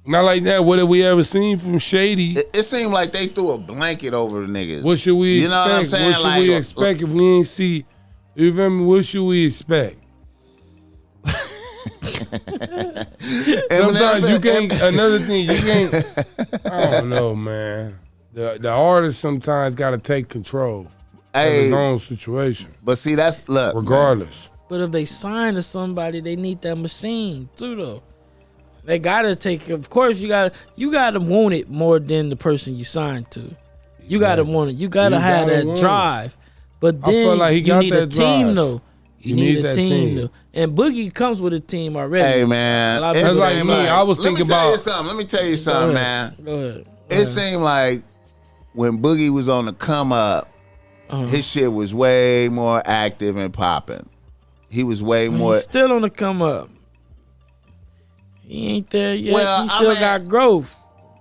Not like that. What have we ever seen from Shady? It seemed like they threw a blanket over the niggas. What should we expect? You know what I'm saying? What should we expect if we ain't see? You feel me? What should we expect? Sometimes you can't. Another thing you can't. I don't know, man. The artist sometimes got to take control of his own situation. But see, that's look. Regardless. But if they sign to somebody, they need that machine too, though. They gotta take. Of course, you gotta want it more than the person you signed to. You gotta want it. You gotta have that drive. But then feel like he you got need that a team drive. though. You need a team though. And Boogie comes with a team already. Hey man, That's like me. I was thinking about. Let me tell you something, man. Go ahead. It seemed like when Boogie was on the come up, his shit was way more active and popping. He was way more. He's still on the come up. He ain't there yet. Well, he still I mean, got growth.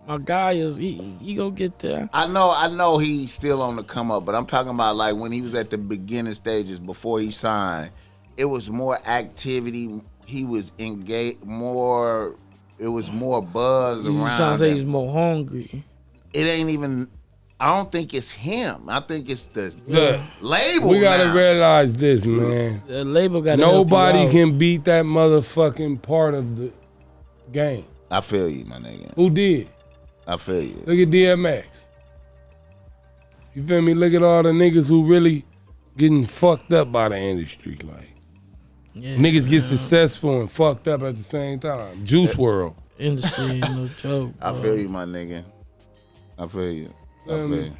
My guy is he go get there. I know he's still on the come up, but I'm talking about like when he was at the beginning stages before he signed. It was more activity. He was engaged more. It was more buzz You around. trying to say him. he's more hungry? It ain't even. I don't think it's him. I think it's the Look, label. we gotta now. realize this, man. The label got Nobody can beat that motherfucking part of the game. I feel you, my nigga. Who did? I feel you. Look at DMX. You feel me? Look at all the niggas who really getting fucked up by the industry. Like, niggas get successful and fucked up at the same time. Juice WRLD. Industry ain't no joke. I feel you, my nigga. I feel you. I feel you.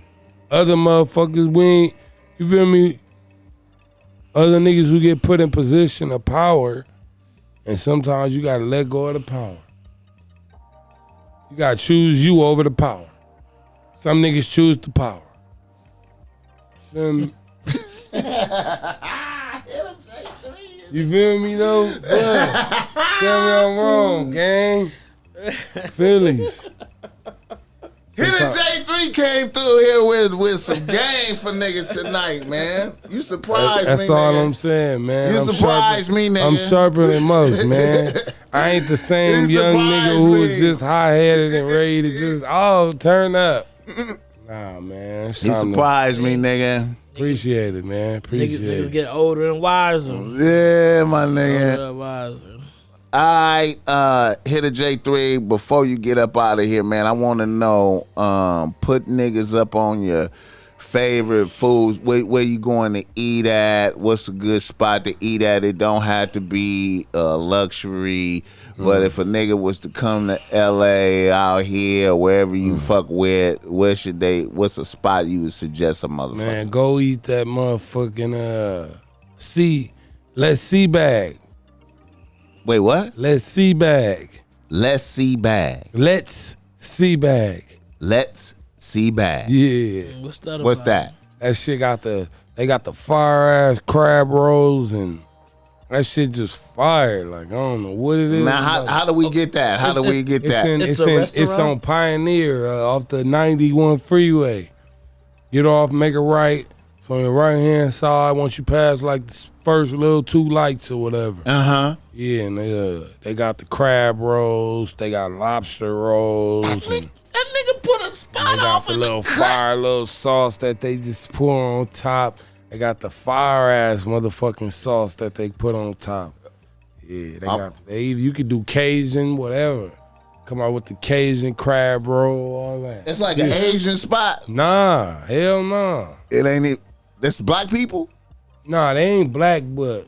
Other motherfuckers, we ain't, you feel me? Other niggas who get put in position of power, and sometimes you gotta let go of the power. You gotta choose you over the power. Some niggas choose the power. Feel me? You feel me though? Yeah. Tell me I'm wrong, gang. Phillies. Hitta J3 came through here with some game for niggas tonight, man. You surprised me, That's all nigga. I'm saying, man. You surprised me, nigga. I'm sharper than most, man. I ain't the same You young nigga who surprised is me. just hot-headed and ready to just, turn up. Nah, man. You surprised me, nigga. Appreciate it, man. Appreciate Niggas it. get older and wiser. Yeah, my nigga. Older and wiser. I Hitta J3, before you get up out of here, man, I want to know, put niggas up on your favorite foods. Where you going to eat at? What's a good spot to eat at? It don't have to be luxury, but if a nigga was to come to LA out here, wherever you fuck with, where should they? What's a spot you would suggest a motherfucker? Man, go eat that motherfucking let's see bag. Wait, what? Let's see bag. Let's see bag. Let's see bag. Let's see bag. Yeah. What's that? What's that? That shit they got the fire ass crab rolls and that shit just fire. Like I don't know what it is. Now, how do we get that? How do we get that? It's on Pioneer off the 91 freeway. Get off, make a right. From your right hand side, once you pass like the first little 2 lights or whatever. Yeah, and they got the crab rolls, they got lobster rolls. That nigga put a spot they got off the in little the fire, little sauce that they just pour on top. They got the fire ass motherfucking sauce that they put on top. Yeah, you could do Cajun, whatever. Come out with the Cajun crab roll, all that. It's like an Asian spot. Nah, hell nah. It ain't it. This black people? Nah, they ain't black, but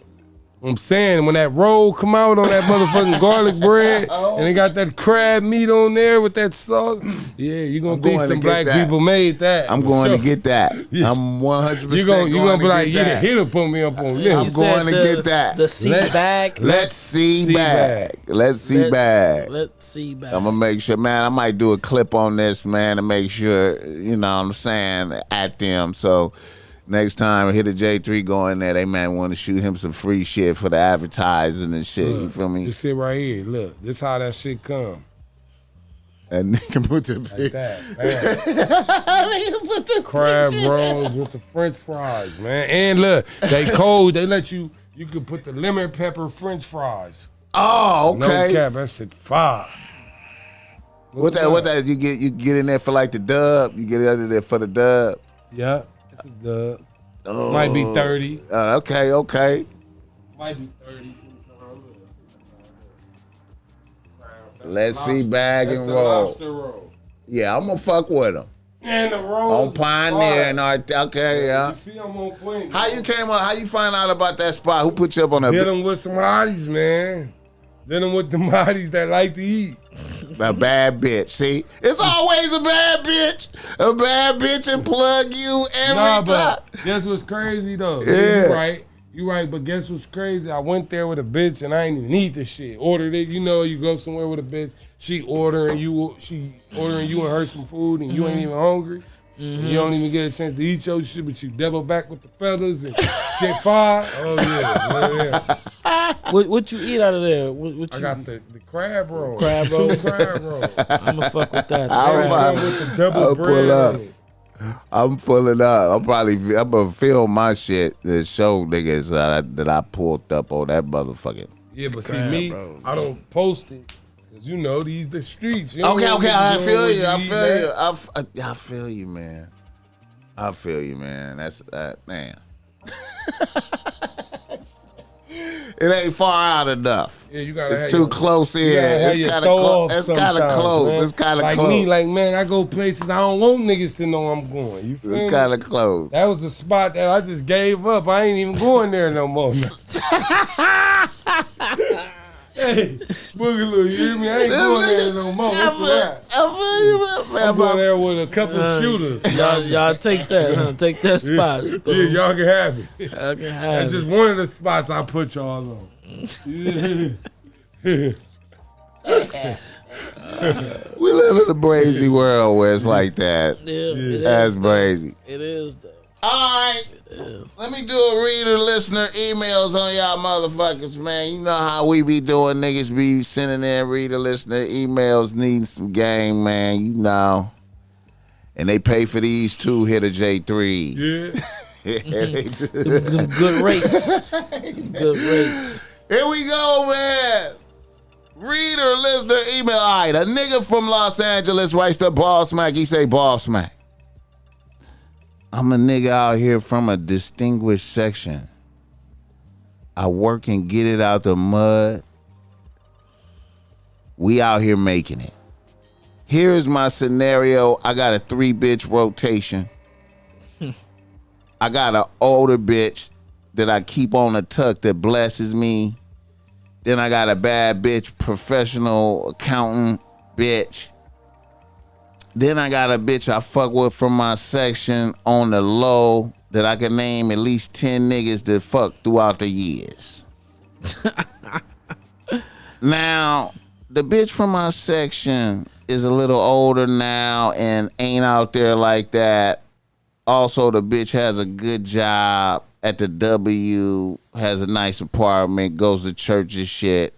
I'm saying when that roll come out on that motherfucking garlic bread and they got that crab meat on there with that sauce, yeah, you gonna think some black people made that. I'm going to get that. Yeah. I'm 100% you gonna be like, Hitta put me up on this. I'm going to get that. The sea bag. Let's see bag. Let's see bag. Let's see bag. I'm gonna make sure, man. I might do a clip on this, man, to make sure, you know what I'm saying, at them. So next time Hitta J3 go in there, they might want to shoot him some free shit for the advertising and shit. Look, you feel me? This shit right here. Look, this how that shit come. And nigga put the like that, nigga put the crab rolls with the French fries, man. And look, they cold. They let you can put the lemon pepper French fries. Oh, okay. No cap, that shit fire. What that you get in there for like the dub? You get it under there for the dub? Yeah. It's a dub. Might be 30. Okay. Might be 30. Let's see bag and roll. Yeah, I'm gonna fuck with them. And the roll on Pioneer and okay, yeah. You see, I'm on point. How you came up? How you find out about that spot? Who put you up on that? Hit them with some hotties, man. Hit them with the hotties that like to eat. A bad bitch. See, it's always a bad bitch. A bad bitch and plug you every time. But guess what's crazy though? Yeah. You right, but guess what's crazy? I went there with a bitch and I ain't even eat the shit. Ordered it. You know, you go somewhere with a bitch, she ordering you and her some food and you ain't even hungry. And you don't even get a chance to eat your shit, but you double back with the feathers and shit fire. Oh yeah. What you eat out of there? What I got the crab roll. Crab roll. 2 crab rolls. I'ma fuck with that. With the double bread on it. I'm pulling up. I'm gonna film my shit to show niggas that I pulled up on that motherfucking. Yeah, but see me, I don't post it. Cause you know these the streets. You okay. I feel you. I feel you, man. I feel you, man. That's man. It ain't far out enough. Yeah, you gotta. It's too close in. It's kind of close. It's kind of close. It's kind of close. Like me, man, I go places I don't want niggas to know I'm going. You feel me? It's kind of close. That was a spot that I just gave up. I ain't even going there no more. Hey, Boogaloo, you hear me? I ain't going there no more. What's that? I'm going there with a couple of shooters. Y'all take that, huh? Take that spot. Yeah, y'all can have it. Y'all can have That's just one of the spots I put y'all on. We live in a crazy world where it's like that. Yeah. That's crazy. It is though. All right. Let me do a reader listener emails on y'all motherfuckers, man. You know how we be doing. Niggas be sending in reader listener emails, needing some game, man. You know. And they pay for these too, Hitta J3. Yeah. Yeah, they do. Them good rates. Good rates. Here we go, man. Reader listener email. All right, a nigga from Los Angeles writes to Bossmack. He say, Bossmack, I'm a nigga out here from a distinguished section. I work and get it out the mud. We out here making it. Here's my scenario. I got a 3-bitch rotation. I got an older bitch that I keep on the tuck that blesses me. Then I got a bad bitch, professional accountant bitch. Then I got a bitch I fuck with from my section on the low that I can name at least 10 niggas that fuck throughout the years. Now, the bitch from my section is a little older now and ain't out there like that. Also, the bitch has a good job at the W, has a nice apartment, goes to church and shit.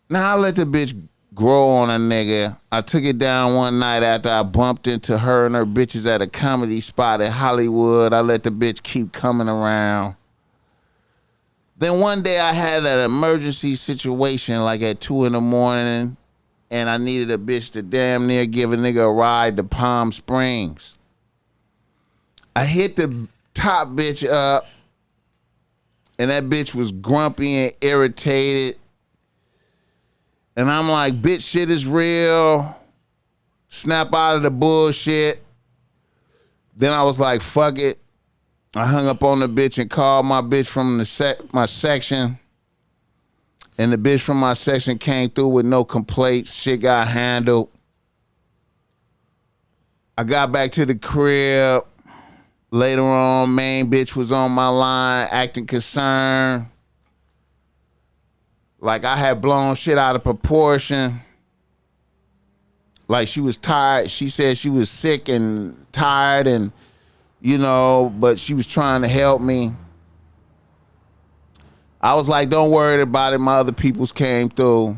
Now, I let the bitch grow on a nigga. I took it down one night after I bumped into her and her bitches at a comedy spot in Hollywood. I let the bitch keep coming around. Then one day I had an emergency situation like at 2 a.m. and I needed a bitch to damn near give a nigga a ride to Palm Springs. I hit the top bitch up and that bitch was grumpy and irritated. And I'm like, bitch, shit is real. Snap out of the bullshit. Then I was like, fuck it. I hung up on the bitch and called my bitch from my section. And the bitch from my section came through with no complaints. Shit got handled. I got back to the crib. Later on, main bitch was on my line acting concerned. Like I had blown shit out of proportion. Like she was tired. She said she was sick and tired and, you know, but she was trying to help me. I was like, don't worry about it. My other peoples came through.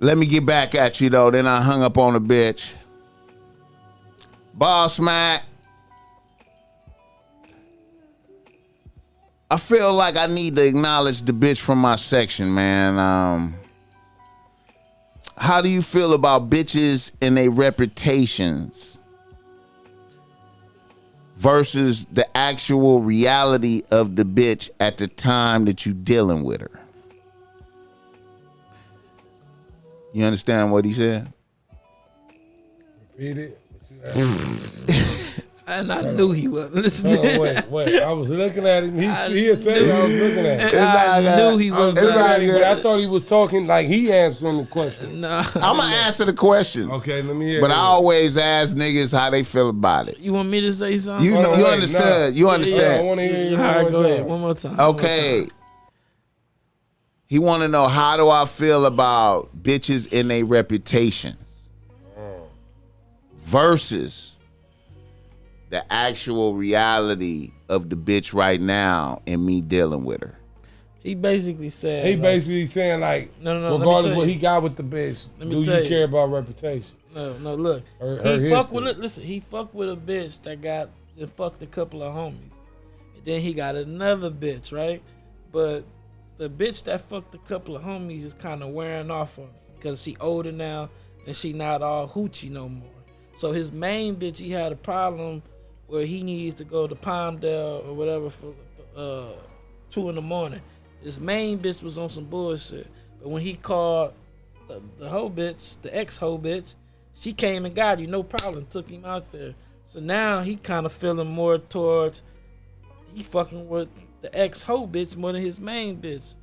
Let me get back at you, though. Then I hung up on the bitch. Bossmack. I feel like I need to acknowledge the bitch from my section, man. How do you feel about bitches and their reputations versus the actual reality of the bitch at the time that you dealing with her? You understand what he said? Repeat it. And I knew he wasn't listening. Oh, wait. I was looking at him. He'll tell you I was looking at him. I knew he wasn't listening. I thought he was talking like he answering the question. No. I'm going to answer the question. Okay, let me hear But it. I always ask niggas how they feel about it. You want me to say something? You understood. Nah. You understand. I want to hear you. All right, go ahead. One more time. Okay. He want to know, how do I feel about bitches and their reputations versus the actual reality of the bitch right now and me dealing with her? He basically said. He basically saying like, no. regardless what he got with the bitch, do you care about reputation? No. Look, he fucked with it. Listen, he fucked with a bitch that fucked a couple of homies, and then he got another bitch, right? But the bitch that fucked a couple of homies is kind of wearing off on him because she older now and she not all hoochie no more. So his main bitch, he had a problem where he needs to go to Palmdale or whatever for 2 a.m. His main bitch was on some bullshit. But when he called the hoe bitch, the ex-hoe bitch, she came and got you, no problem, took him out there. So now he kind of feeling more towards, he fucking with the ex-hoe bitch more than his main bitch.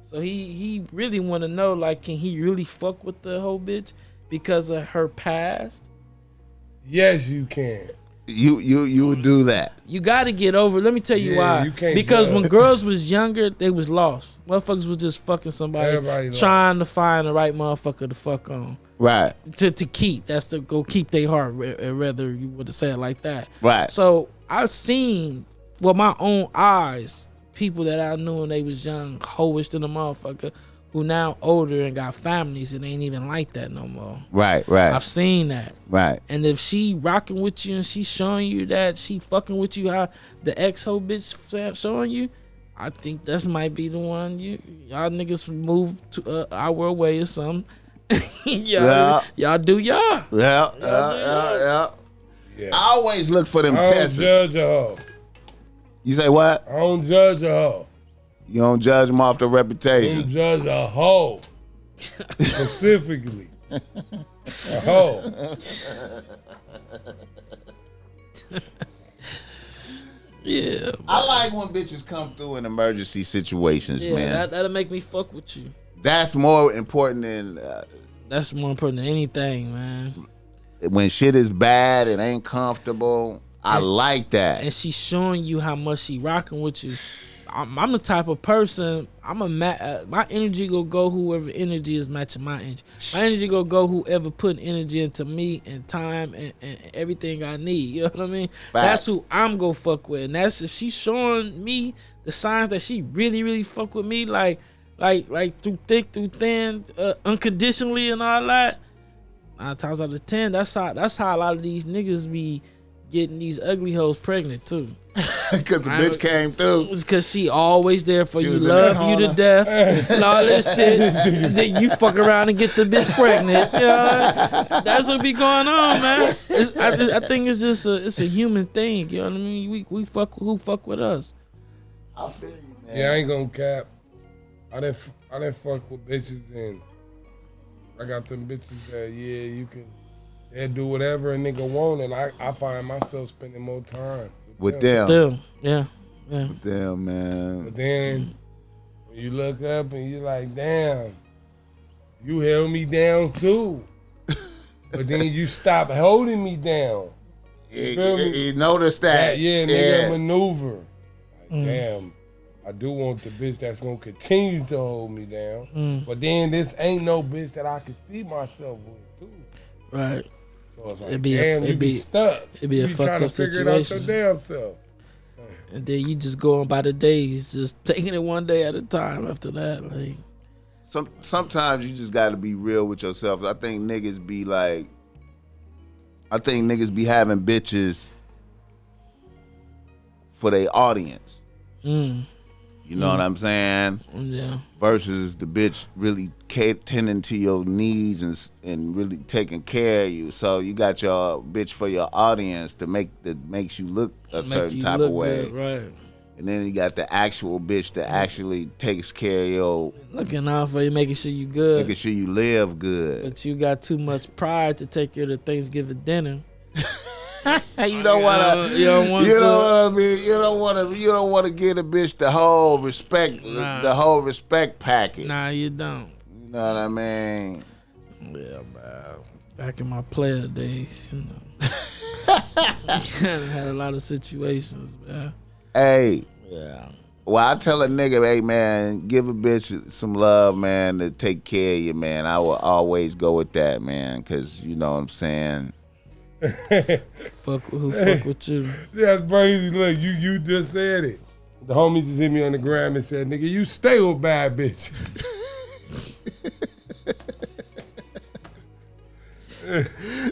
So he really want to know, like, can he really fuck with the hoe bitch because of her past? Yes, you can. You would do that. You got to get over. Let me tell you why. You can't because judge. when girls was younger, they was lost. Motherfuckers was just fucking somebody, trying to find the right motherfucker to fuck on. Right. To keep. That's to go keep their heart. Rather you would have said it like that. Right. So I've seen with my own eyes people that I knew when they was young, hoish than a motherfucker, who now older and got families and ain't even like that no more. Right. I've seen that. Right. And if she rocking with you and she showing you that she fucking with you how the ex-hoe bitch showing you, I think that might be the one y'all niggas move to our way or something. y'all do y'all. Yeah. I always look for them tests. I don't judge a hoe. You say what? I don't judge a hoe. You don't judge them off their I reputation. don't judge a hoe. Specifically. A hoe. Yeah. I like when bitches come through in emergency situations, man. That'll make me fuck with you. That's more important than That's more important than anything, man. when shit is bad and ain't comfortable. I like that. And she's showing you how much she rocking with you. I'm the type of person. My energy go whoever energy is matching my energy. My energy go whoever putting energy into me and time and everything I need. You know what I mean? Facts. That's who I'm gonna fuck with, and that's if she's showing me the signs that she really fuck with me, like through thick, through thin, unconditionally and all that. 9 times out of 10, that's how a lot of these niggas be getting these ugly hoes pregnant too. Because the bitch came through. It's because she always there for She you, was in love that you to corner. death, and all this shit. Then you fuck around and get the bitch pregnant. You know? That's what be going on, man. I think it's just a human thing. You know what I mean? We fuck who fuck with us. I feel you, man. Yeah, I ain't gonna cap. I didn't fuck with bitches, and I got them bitches that you can. They do whatever a nigga want, and I find myself spending more time With them. Yeah. With them, man. But then when you look up and you're like, damn, you held me down too. But then you stop holding me down. You noticed that. Nigga maneuver. Like, damn, I do want the bitch that's gonna continue to hold me down. But then this ain't no bitch that I can see myself with too. Right. So it's like, you be stuck. It'd be a you fucked trying to up figure it out situation. your damn self. And then you just going by the days, just taking it one day at a time after that. Like, sometimes you just got to be real with yourself. I think niggas be having bitches for their audience. You know what I'm saying? Yeah. Versus the bitch really tending to your needs and really taking care of you. So you got your bitch for your audience that makes you look a certain type of way. Good, right. And then you got the actual bitch that actually takes care of your, looking out for you, making sure you good. making sure you live good. But you got too much pride to take care of the Thanksgiving dinner. You don't want to. You don't want You to. know what I mean? You don't want to. You don't want to give the bitch the whole respect, the whole respect package. Nah, you don't. You know what I mean? Yeah, man. Back in my player days, you know. Had a lot of situations, man. Hey. Yeah. Well, I tell a nigga, hey man, give a bitch some love, man, to take care of you, man. I will always go with that, man, because you know what I'm saying. Who fuck with you? That's crazy. Look, you just said it. The homie just hit me on the gram and said, nigga, you stay with bad bitch.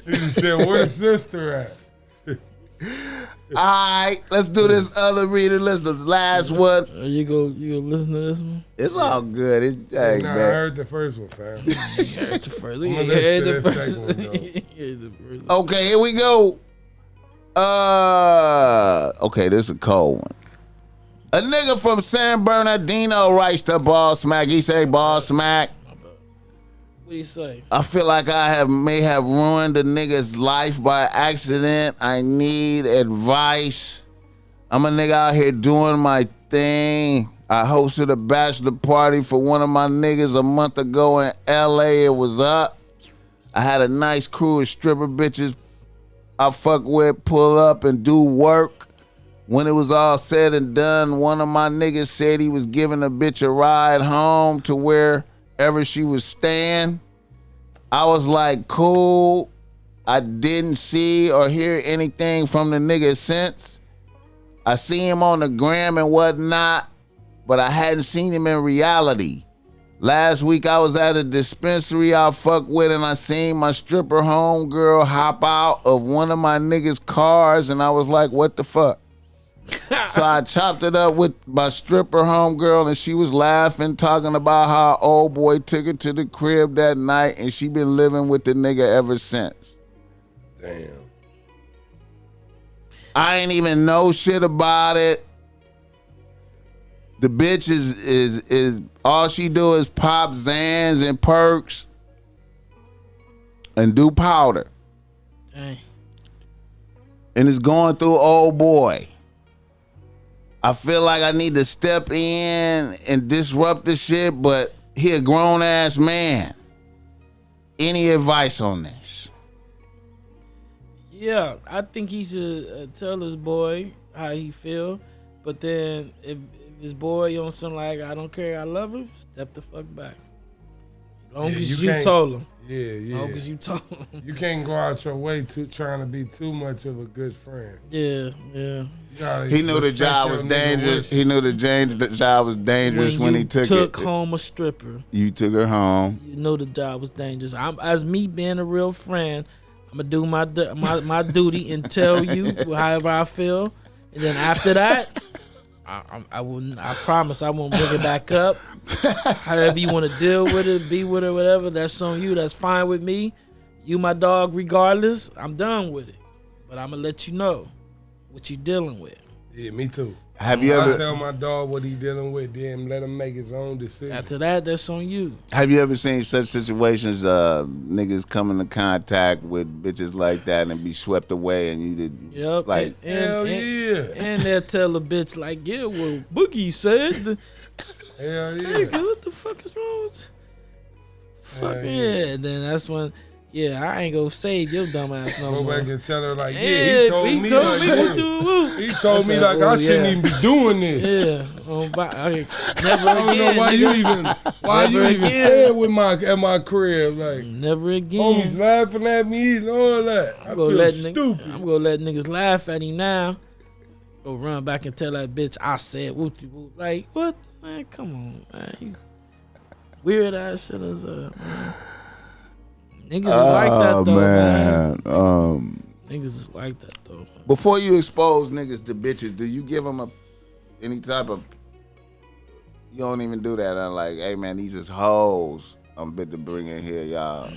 He just said, where's sister at? All right, let's do this other reader list. The last one. You go listen to this one? It's all good. Hey, Nah, I man. heard the first one, fam. You heard the first. I'm You gonna heard listen to the that first. second one, though. You heard the first. Okay, here we go. Okay, this is a cold one. A nigga from San Bernardino writes to Bossmack. He say, Bossmack, What do you say? I feel like I may have ruined a nigga's life by accident. I need advice. I'm a nigga out here doing my thing. I hosted a bachelor party for one of my niggas a month ago in LA. It was up. I had a nice crew of stripper bitches I fuck with pull up and do work. When it was all said and done, one of my niggas said he was giving a bitch a ride home to wherever she was staying. I was like, cool. I didn't see or hear anything from the nigga since. I see him on the gram and whatnot, but I hadn't seen him in reality. Last week I was at a dispensary I fuck with and I seen my stripper homegirl hop out of one of my niggas' cars and I was like, what the fuck? So I chopped it up with my stripper homegirl and she was laughing, talking about how old boy took her to the crib that night and she been living with the nigga ever since. Damn. I ain't even know shit about it. The bitch is all she do is pop Zans and perks and do powder. Dang. And it's going through old boy. I feel like I need to step in and disrupt the shit, but he a grown ass man. Any advice on this? Yeah, I think he should tell his boy how he feel, but then if this boy on something like I don't care, I love her, step the fuck back. As long as you you told him. Yeah. As long as you told him. You can't go out your way trying to be too much of a good friend. Yeah. He knew the job was dangerous. He knew the job was dangerous when he took it. Took home a stripper. You took her home. You know the job was dangerous. As me being a real friend, I'm gonna do my duty and tell you however I feel, and then after that, I wouldn't. I promise I won't bring it back up. However you want to deal with it, be with it, whatever. That's on you. That's fine with me. You my dog, regardless. I'm done with it. But I'm gonna let you know what you dealing with. Yeah, me too. Have you ever tell my dog what he dealing with, then let him make his own decision. After that, that's on you. Have you ever seen such situations? Niggas come into contact with bitches like that and be swept away, and you did. Yep. Like hell yeah. And they'll tell a bitch like, yeah, well, Boogie said. Hell yeah. Hey, what the fuck is wrong with you? Fuck yeah. And then that's when. Yeah, I ain't gonna save your dumb ass no more. Go back and tell her like, yeah, he told me like I shouldn't even be doing this. Yeah, never again. I don't know why you even staying at my crib like. Never again. Homies laughing at me and all that. I feel stupid. I'm gonna let niggas laugh at him now. Go run back and tell that bitch I said whoop whoop. Like what? Man, come on, man. He's weird ass shit as man. Niggas is like that though, man. Niggas is like that though. Man. Before you expose niggas to bitches, do you give them any type of? You don't even do that. I'm like, hey man, these is hoes. I'm bit to bring in here, y'all.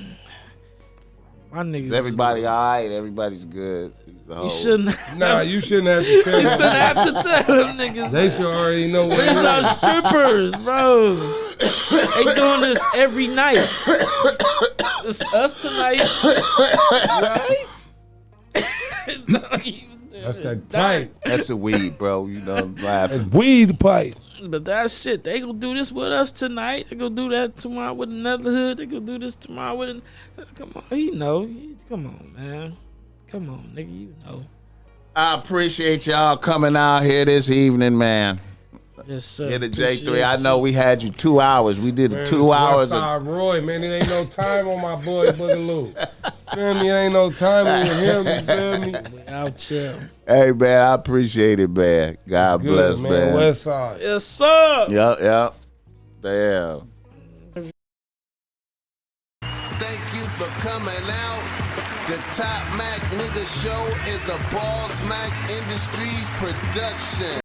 My niggas. Is everybody all right? Everybody's good. You shouldn't. You shouldn't have to tell them. You shouldn't have to tell them niggas. They should already know what these are strippers, bro. They doing this every night. It's us tonight, right? That's that pipe. That's a weed, bro. You know, laughing. That's weed pipe. But that shit, they gonna do this with us tonight. They gonna do that tomorrow with another hood. They gonna do this tomorrow with. Come on, you know. Come on, man. Come on, nigga. You know. I appreciate y'all coming out here this evening, man. Yes, sir. Hitta J3. I know we had you 2 hours. We did man, 2 hours. Roy, man, it ain't no time on my boy Boogaloo. Feel me? It ain't no time on him. You feel me? Out chill. Hey man, I appreciate it, man. God bless, man. West Side. Yes, sir. Yep. Damn. Thank you for coming out. The Top Mac Nigga Show is a Bossmack Industries production.